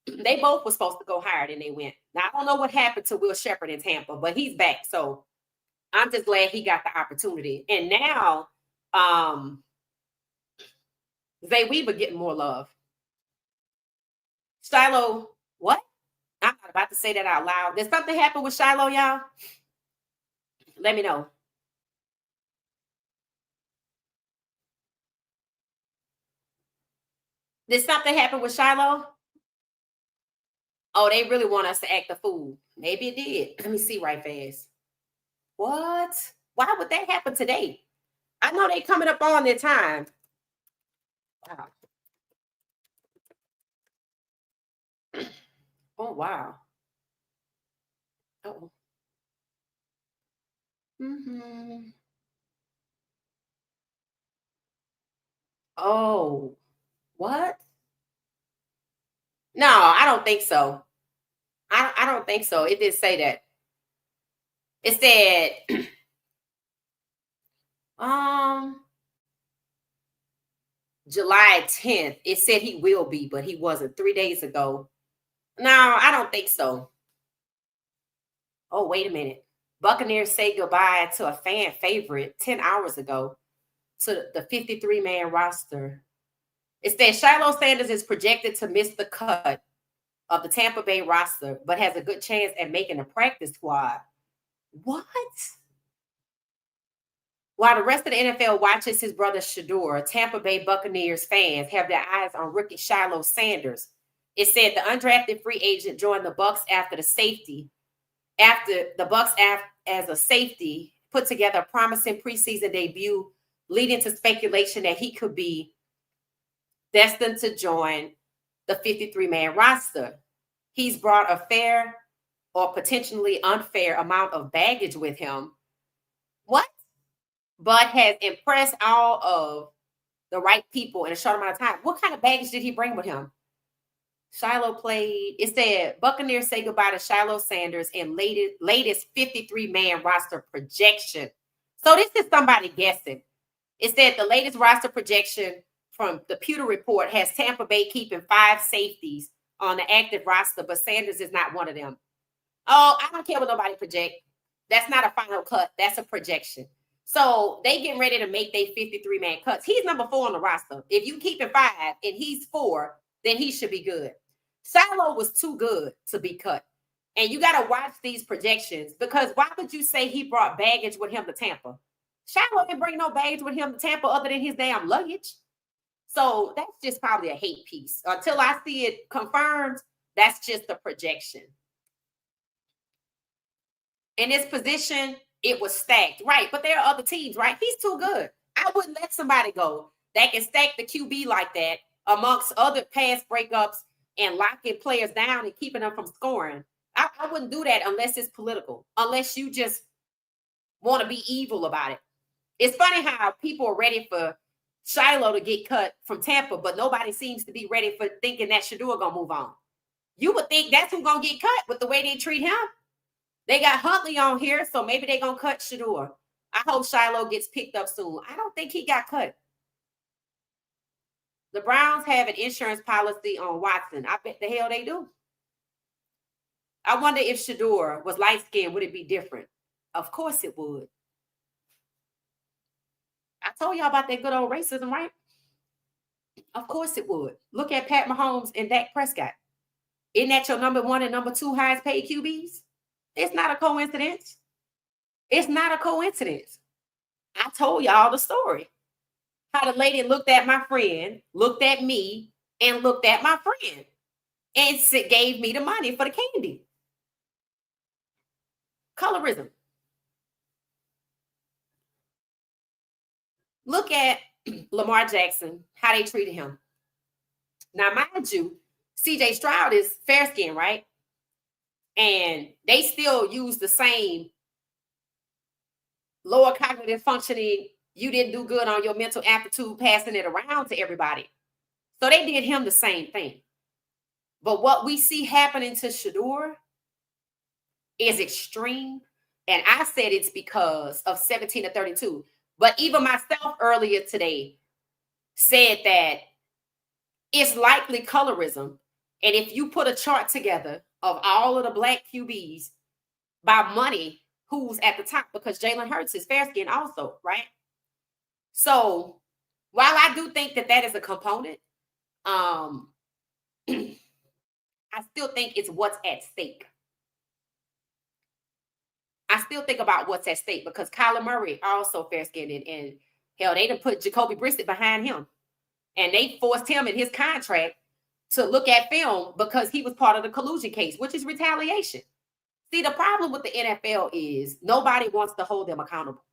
They both were supposed to go higher than they went. Now, I don't know what happened to Will Shepherd in Tampa, but he's back. So I'm just glad he got the opportunity. And now Zay Weaver getting more love. Shiloh, what? I'm not about to say that out loud. Did something happen with Shiloh, y'all? Let me know. Did something happen with Shiloh? Oh, they really want us to act the fool. Maybe it did. Let me see right fast. What? Why would that happen today? I know they coming up on their time. Wow. Oh, wow. Oh. Mm-hmm. Oh, what? No, I don't think so. I don't think so. It didn't say that. It said, July 10th. It said he will be, but he wasn't 3 days ago. No, I don't think so. Oh, wait a minute. Buccaneers say goodbye to a fan favorite 10 hours ago to the 53-man roster. It says Shiloh Sanders is projected to miss the cut of the Tampa Bay roster, but has a good chance at making a practice squad. What? While the rest of the NFL watches his brother Shedeur, Tampa Bay Buccaneers fans have their eyes on rookie Shiloh Sanders. It said the undrafted free agent joined the Bucs after the Bucs as a safety put together a promising preseason debut, leading to speculation that he could be destined to join the 53-man roster. He's brought a fair or potentially unfair amount of baggage with him. What? But has impressed all of the right people in a short amount of time. What kind of baggage did he bring with him? Shiloh played. It said Buccaneers say goodbye to Shiloh Sanders in latest 53-man roster projection. So this is somebody guessing. It said the latest roster projection from the Pewter Report has Tampa Bay keeping 5 safeties on the active roster, but Sanders is not one of them. Oh, I don't care what nobody project. That's not a final cut. That's a projection. So they getting ready to make their 53-man cuts. He's number 4 on the roster. If you keep him 5 and he's 4, then he should be good. Shiloh was too good to be cut. And you got to watch these projections because why would you say he brought baggage with him to Tampa? Shiloh didn't bring no baggage with him to Tampa other than his damn luggage. So that's just probably a hate piece. Until I see it confirmed, that's just a projection. In this position, it was stacked. Right, but there are other teams, right? He's too good. I wouldn't let somebody go that can stack the QB like that amongst other pass breakups and locking players down and keeping them from scoring. I wouldn't do that unless it's political, unless you just want to be evil about it. It's funny how people are ready for Shiloh to get cut from Tampa, but nobody seems to be ready for thinking that Shedeur gonna move on. You would think that's who's gonna get cut with the way they treat him. They got Huntley on here, so maybe they're gonna cut Shedeur. I hope Shiloh gets picked up soon. I don't think he got cut. The Browns have an insurance policy on Watson. I bet the hell they do. I wonder if Shedeur was light-skinned, would it be different? Of course it would. I told y'all about that good old racism, right? Of course it would. Look at Pat Mahomes and Dak Prescott. Isn't that your number 1 and number 2 highest paid QBs? It's not a coincidence. It's not a coincidence. I told y'all the story. How the lady looked at my friend, looked at me, and looked at my friend, and gave me the money for the candy. Colorism. Look at Lamar Jackson, how they treated him. Now, mind you, CJ Stroud is fair skin, right? And they still use the same lower cognitive functioning, you didn't do good on your mental aptitude, passing it around to everybody. So they did him the same thing. But what we see happening to Shedeur is extreme. And I said it's because of 17 to 32. But even myself earlier today said that it's likely colorism. And if you put a chart together of all of the black QBs by money, who's at the top, because Jalen Hurts is fair skin also, right? So while I do think that that is a component, I still think it's what's at stake. I still think about what's at stake because Kyler Murray also fair-skinned, and hell, they done put Jacoby Brissett behind him, and they forced him in his contract to look at film because he was part of the collusion case, which is retaliation. See, the problem with the NFL is nobody wants to hold them accountable.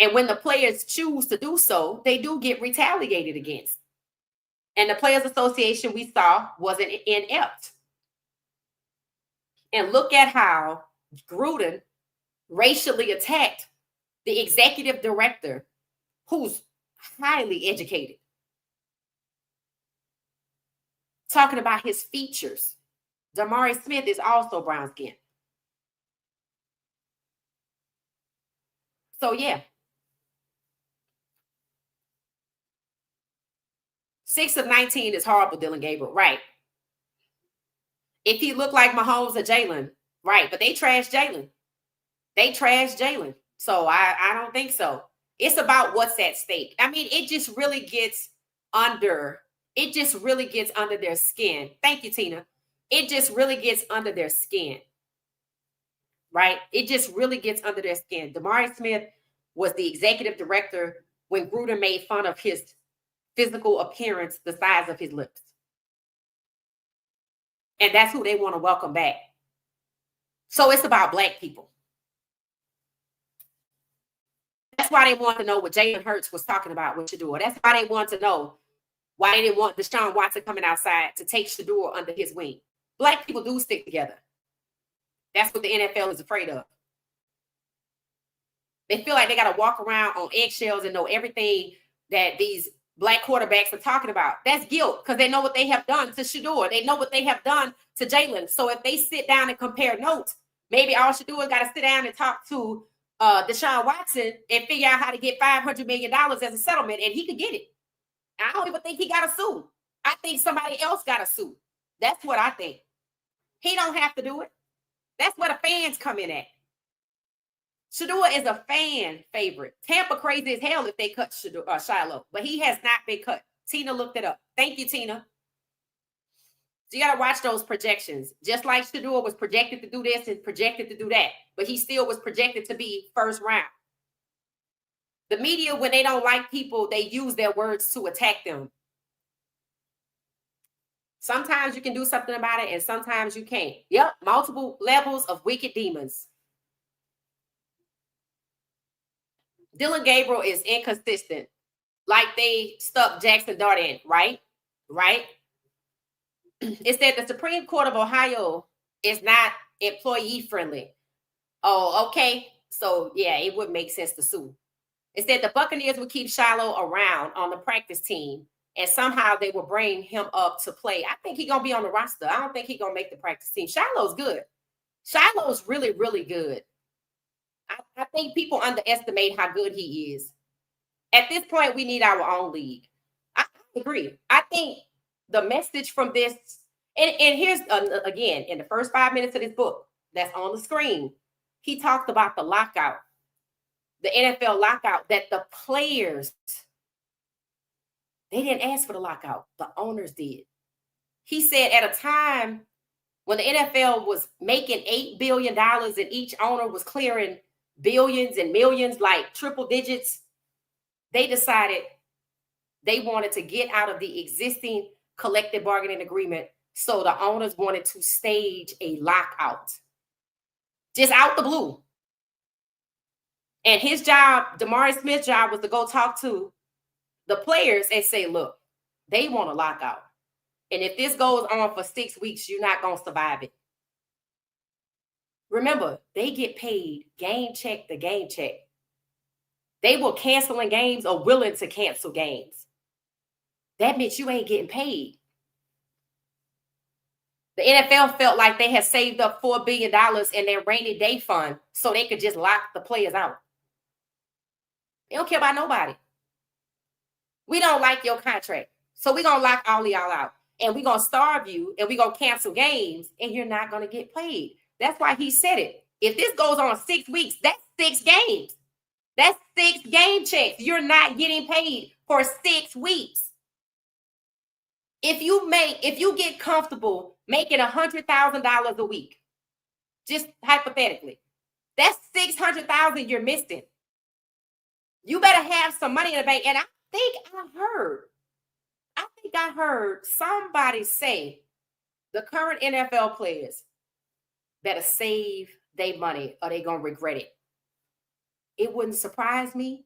And when the players choose to do so, they do get retaliated against. And the Players Association we saw wasn't inept. And look at how Gruden racially attacked the executive director, who's highly educated, talking about his features. Damari Smith is also brown skin. So yeah. 6 of 19 is horrible, Dylan Gabriel. Right. If he looked like Mahomes or Jalen, right. But they trashed Jalen. They trashed Jalen. So I don't think so. It's about what's at stake. I mean, it just really gets under their skin. Thank you, Tina. It just really gets under their skin. Right? It just really gets under their skin. Damari Smith was the executive director when Gruden made fun of his physical appearance, the size of his lips. And that's who they want to welcome back. So it's about black people. That's why they want to know what Jalen Hurts was talking about with Shedeur. That's why they want to know why they didn't want Deshaun Watson coming outside to take Shedeur under his wing. Black people do stick together. That's what the NFL is afraid of. They feel like they got to walk around on eggshells and know everything that these black quarterbacks are talking about. That's guilt because they know what they have done to Shedeur. They know what they have done to Jalen. So if they sit down and compare notes, maybe all Shedeur got to sit down and talk to Deshaun Watson and figure out how to get $500 million as a settlement, and he could get it. I don't even think he got to sue. I think somebody else got to sue. That's what I think. He don't have to do it. That's where the fans come in at. Shedeur is a fan favorite. Tampa crazy as hell if they cut Shiloh, but he has not been cut. Tina looked it up. Thank you, Tina. So you got to watch those projections. Just like Shedeur was projected to do this and projected to do that, but he still was projected to be first round. The media, when they don't like people, they use their words to attack them. Sometimes you can do something about it, and sometimes you can't. Yep, multiple levels of wicked demons. Dylan Gabriel is inconsistent. Like they stuck Jackson Dart in, right? Right? It said the Supreme Court of Ohio It's not employee friendly. Oh, okay. So yeah, it would make sense to sue. It said the Buccaneers would keep Shiloh around on the practice team, and somehow they will bring him up to play. I think he's gonna be on the roster. I don't think he's gonna make the practice team. Shiloh's good. Shiloh's really, really good. I think people underestimate how good he is. At this point, we need our own league. I agree. I think the message from this, and here's again, in the first 5 minutes of this book that's on the screen, he talked about the lockout, the NFL lockout, that the players, they didn't ask for the lockout. The owners did. He said at a time when the NFL was making $8 billion and each owner was clearing billions and millions, like triple digits, they decided they wanted to get out of the existing collective bargaining agreement. So the owners wanted to stage a lockout. Just out the blue. And his job, Damari Smith's job, was to go talk to the players and say, look, they want a lockout. And if this goes on for 6 weeks, you're not going to survive it. Remember, they get paid game check to game check. They were canceling games or willing to cancel games. That meant you ain't getting paid. The NFL felt like they had saved up $4 billion in their rainy day fund so they could just lock the players out. They don't care about nobody. We don't like your contract, so we're going to lock all of y'all out. And we're going to starve you, and we're going to cancel games, and you're not going to get paid. That's why he said it. If this goes on 6 weeks, that's 6 games. That's 6 game checks. You're not getting paid for 6 weeks. If you get comfortable making $100,000 a week, just hypothetically, that's $600,000 you're missing. You better have some money in the bank. And I think I heard somebody say the current NFL players better save their money or they're going to regret it. It wouldn't surprise me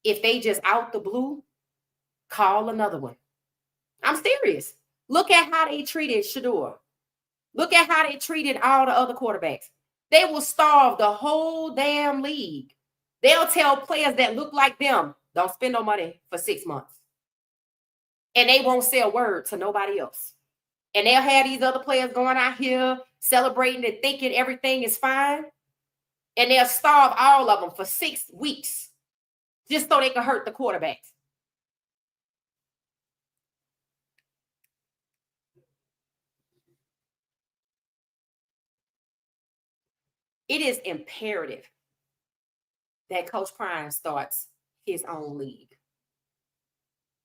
if they just out the blue call another one. I'm serious. Look at how they treated Shedeur. Look at how they treated all the other quarterbacks. They will starve the whole damn league. They'll tell players that look like them, don't spend no money for 6 months. And they won't say a word to nobody else. And they'll have these other players going out here celebrating and thinking everything is fine. And they'll starve all of them for 6 weeks just so they can hurt the quarterbacks. It is imperative that Coach Prime starts his own league.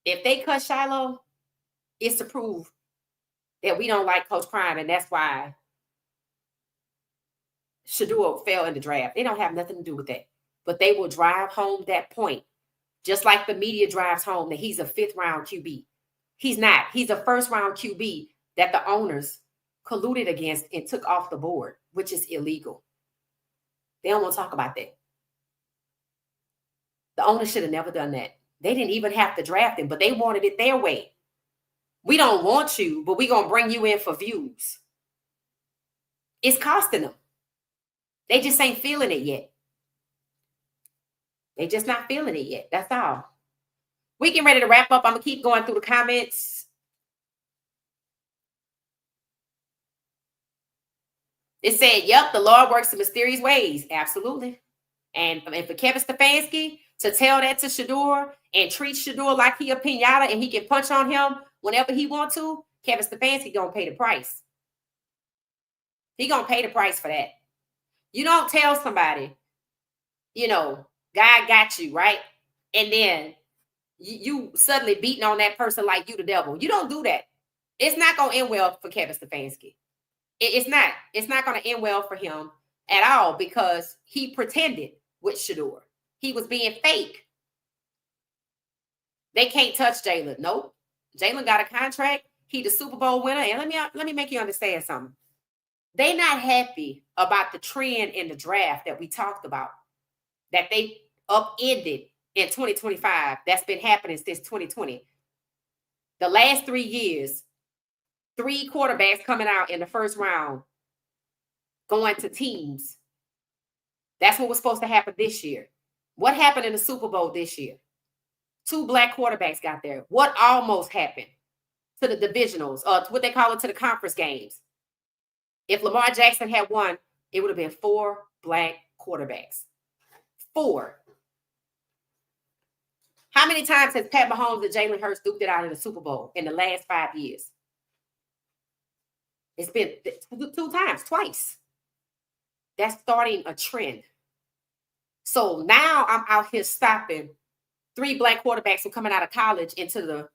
If they cut Shiloh, it's to prove that we don't like Coach Prime, and that's why Shedeur fell in the draft. They don't have nothing to do with that. But they will drive home that point, just like the media drives home that he's a 5th-round QB. He's not. He's a 1st-round QB that the owners colluded against and took off the board, which is illegal. They don't want to talk about that. The owners should have never done that. They didn't even have to draft him, but they wanted it their way. We don't want you, but we're going to bring you in for views. It's costing them. They just ain't feeling it yet. They just not feeling it yet. That's all. We getting ready to wrap up. I'm going to keep going through the comments. It said, yep, the Lord works in mysterious ways. Absolutely. And for Kevin Stefanski to tell that to Shedeur and treat Shedeur like he a pinata and he can punch on him whenever he want to, Kevin Stefanski going to pay the price. He going to pay the price for that. You don't tell somebody, God got you, right? And then you suddenly beating on that person like you the devil. You don't do that. It's not going to end well for Kevin Stefanski. It's not. It's not going to end well for him at all because he pretended with Shedeur. He was being fake. They can't touch Jalen. Nope. Jalen got a contract. He the Super Bowl winner. And let me make you understand something. They're not happy about the trend in the draft that we talked about, that they upended in 2025. That's been happening since 2020. The last 3 years, 3 quarterbacks coming out in the 1st round going to teams. That's what was supposed to happen this year. What happened in the Super Bowl this year? 2 black quarterbacks got there. What almost happened to the divisionals, what they call it, to the conference games? If Lamar Jackson had won, it would have been 4 black quarterbacks. 4. How many times has Pat Mahomes and Jalen Hurts duked it out in the Super Bowl in the last 5 years? It's been 2 times, twice. That's starting a trend. So now I'm out here stopping 3 black quarterbacks who are coming out of college into the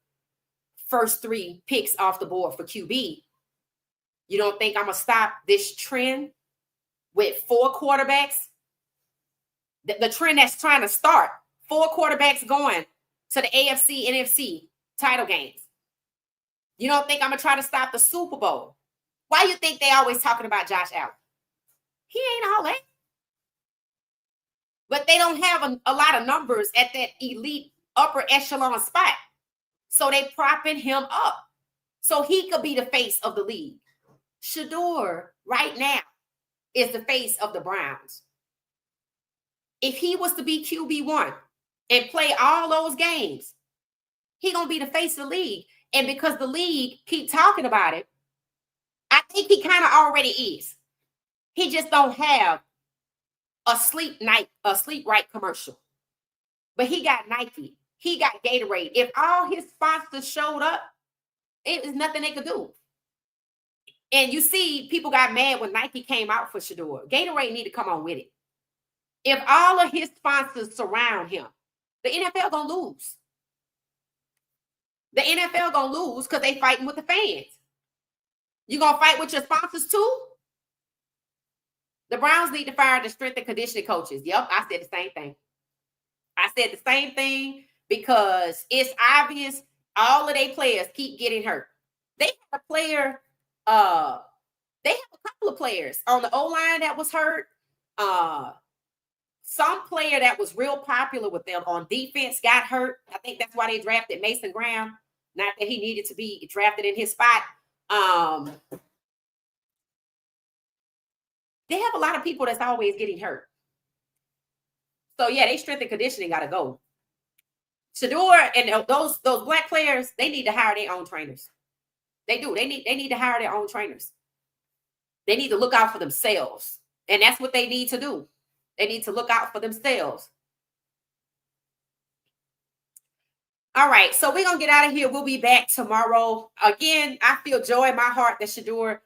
first 3 picks off the board for QB. You don't think I'm going to stop this trend with 4 quarterbacks? The trend that's trying to start, 4 quarterbacks going to the AFC, NFC title games. You don't think I'm going to try to stop the Super Bowl? Why you think they always talking about Josh Allen? He ain't all that. But they don't have a lot of numbers at that elite upper echelon spot. So they propping him up so he could be the face of the league. Shedeur right now is the face of the Browns. If he was to be QB1 and play all those games, he going to be the face of the league. And because the league keep talking about it, I think he kind of already is. He just don't have a sleep right commercial. But he got Nike. He got Gatorade. If all his sponsors showed up, it was nothing they could do. And you see, people got mad when Nike came out for Shedeur. Gatorade need to come on with it. If all of his sponsors surround him, the NFL gonna lose. The NFL gonna lose because they fighting with the fans. You gonna fight with your sponsors too? The Browns need to fire the strength and conditioning coaches. Yep, I said the same thing. I said the same thing because it's obvious all of their players keep getting hurt. They have a player, they have a couple of players on the O-line that was hurt. Some player that was real popular with them on defense got hurt. I think that's why they drafted Mason Graham. Not that he needed to be drafted in his spot. They have a lot of people that's always getting hurt. So yeah, they strength and conditioning got to go. Shedeur and those black players, they need to hire their own trainers. They do. They need to hire their own trainers. They need to look out for themselves. And that's what they need to do. They need to look out for themselves. All right, so we're going to get out of here. We'll be back tomorrow. Again, I feel joy in my heart that Shedeur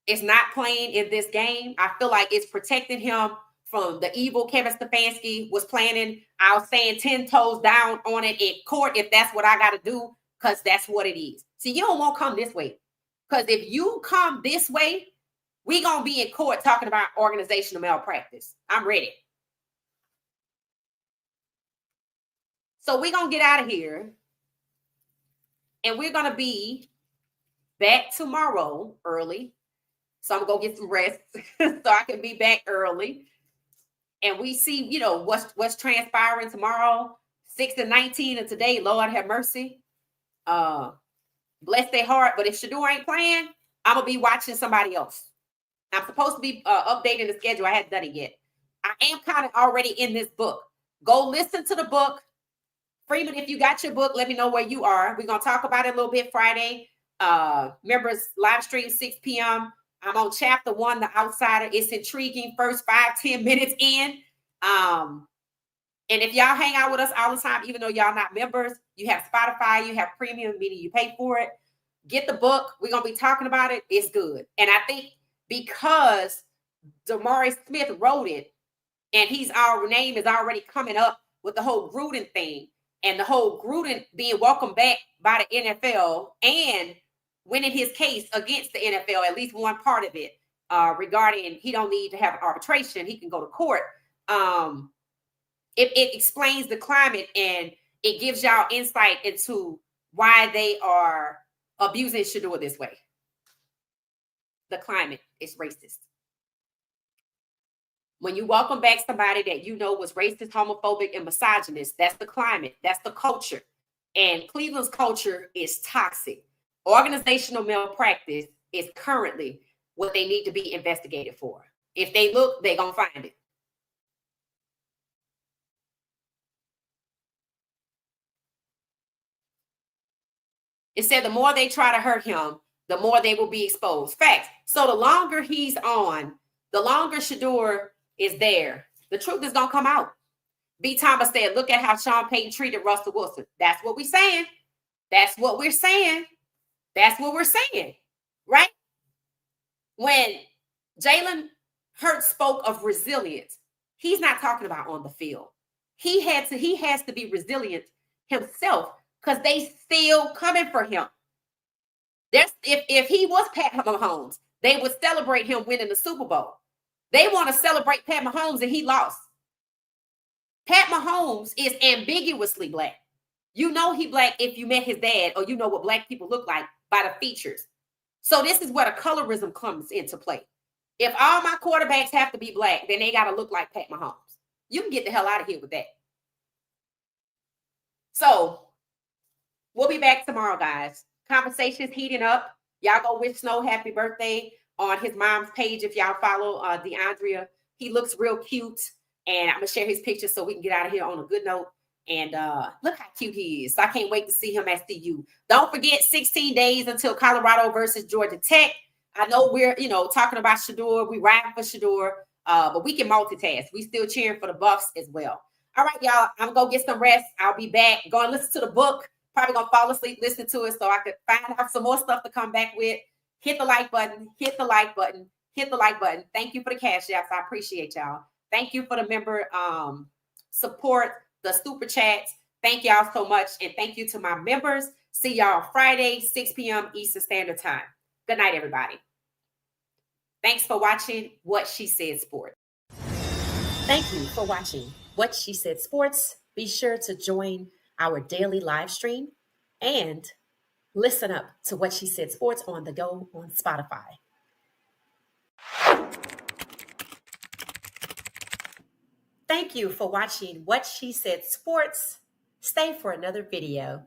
is not playing in this game. I feel like it's protecting him from the evil Kevin Stefanski was planning. I was saying 10 toes down on it in court if that's what I got to do, because that's what it is. See, you don't want to come this way, because if you come this way, we're going to be in court talking about organizational malpractice. I'm ready. So we're going to get out of here, and we're going to be back tomorrow early. So I'm going to go get some rest so I can be back early. And we see, what's transpiring tomorrow, 6-19, and today, Lord have mercy. Bless their heart. But if Shedeur ain't playing, I'm going to be watching somebody else. I'm supposed to be updating the schedule. I hadn't done it yet. I am kind of already in this book. Go listen to the book. Freeman, if you got your book, let me know where you are. We're going to talk about it a little bit Friday. Members live stream 6 p.m. I'm on chapter 1, The Outsider. It's intriguing. First 5-10 minutes in. And if y'all hang out with us all the time, even though y'all not members, you have Spotify, you have premium, meaning you pay for it. Get the book. We're going to be talking about it. It's good. And I think because Damari Smith wrote it, and our name is already coming up with the whole Gruden thing, and the whole Gruden being welcomed back by the NFL and winning his case against the NFL, at least one part of it, regarding he don't need to have arbitration. He can go to court. It explains the climate, and it gives y'all insight into why they are abusing Shedeur this way. The climate is racist. When you welcome back somebody that you know was racist, homophobic, and misogynist, that's the climate. That's the culture. And Cleveland's culture is toxic. Organizational malpractice is currently what they need to be investigated for. If they look, they're going to find it. It said the more they try to hurt him, the more they will be exposed. Facts. So the longer he's on, the longer Shedeur is there, the truth is going to come out. B. Thomas said, look at how Sean Payton treated Russell Wilson. That's what we're saying. That's what we're saying. That's what we're saying. Right? When Jalen Hurts spoke of resilience, he's not talking about on the field. He has to be resilient himself because they still coming for him. If he was Pat Mahomes, they would celebrate him winning the Super Bowl. They want to celebrate Pat Mahomes and he lost. Pat Mahomes is ambiguously black. You know he black if you met his dad, or you know what black people look like by the features. So this is where the colorism comes into play. If all my quarterbacks have to be black, then they got to look like Pat Mahomes. You can get the hell out of here with that. So we'll be back tomorrow, guys. Conversation's heating up. Y'all go wish Snow happy birthday on his mom's page if y'all follow DeAndrea. He looks real cute. And I'm going to share his picture so we can get out of here on a good note. And look how cute he is. So I can't wait to see him at CU. Don't forget, 16 days until Colorado versus Georgia Tech. I know we're, talking about Shedeur. We riding for Shedeur, but we can multitask. We still cheering for the Buffs as well. All right, y'all. I'm going to get some rest. I'll be back. Go and listen to the book. Probably going to fall asleep listening to it so I could find out some more stuff to come back with. Hit the like button. Hit the like button. Hit the like button. Thank you for the cash apps. I appreciate y'all. Thank you for the member support, the super chats. Thank y'all so much. And thank you to my members. See y'all Friday, 6 p.m. Eastern Standard Time. Good night, everybody. Thanks for watching What She Said Sports. Thank you for watching What She Said Sports. Be sure to join our daily live stream and listen up to What She Said Sports on the go on Spotify. Thank you for watching What She Said Sports. Stay for another video.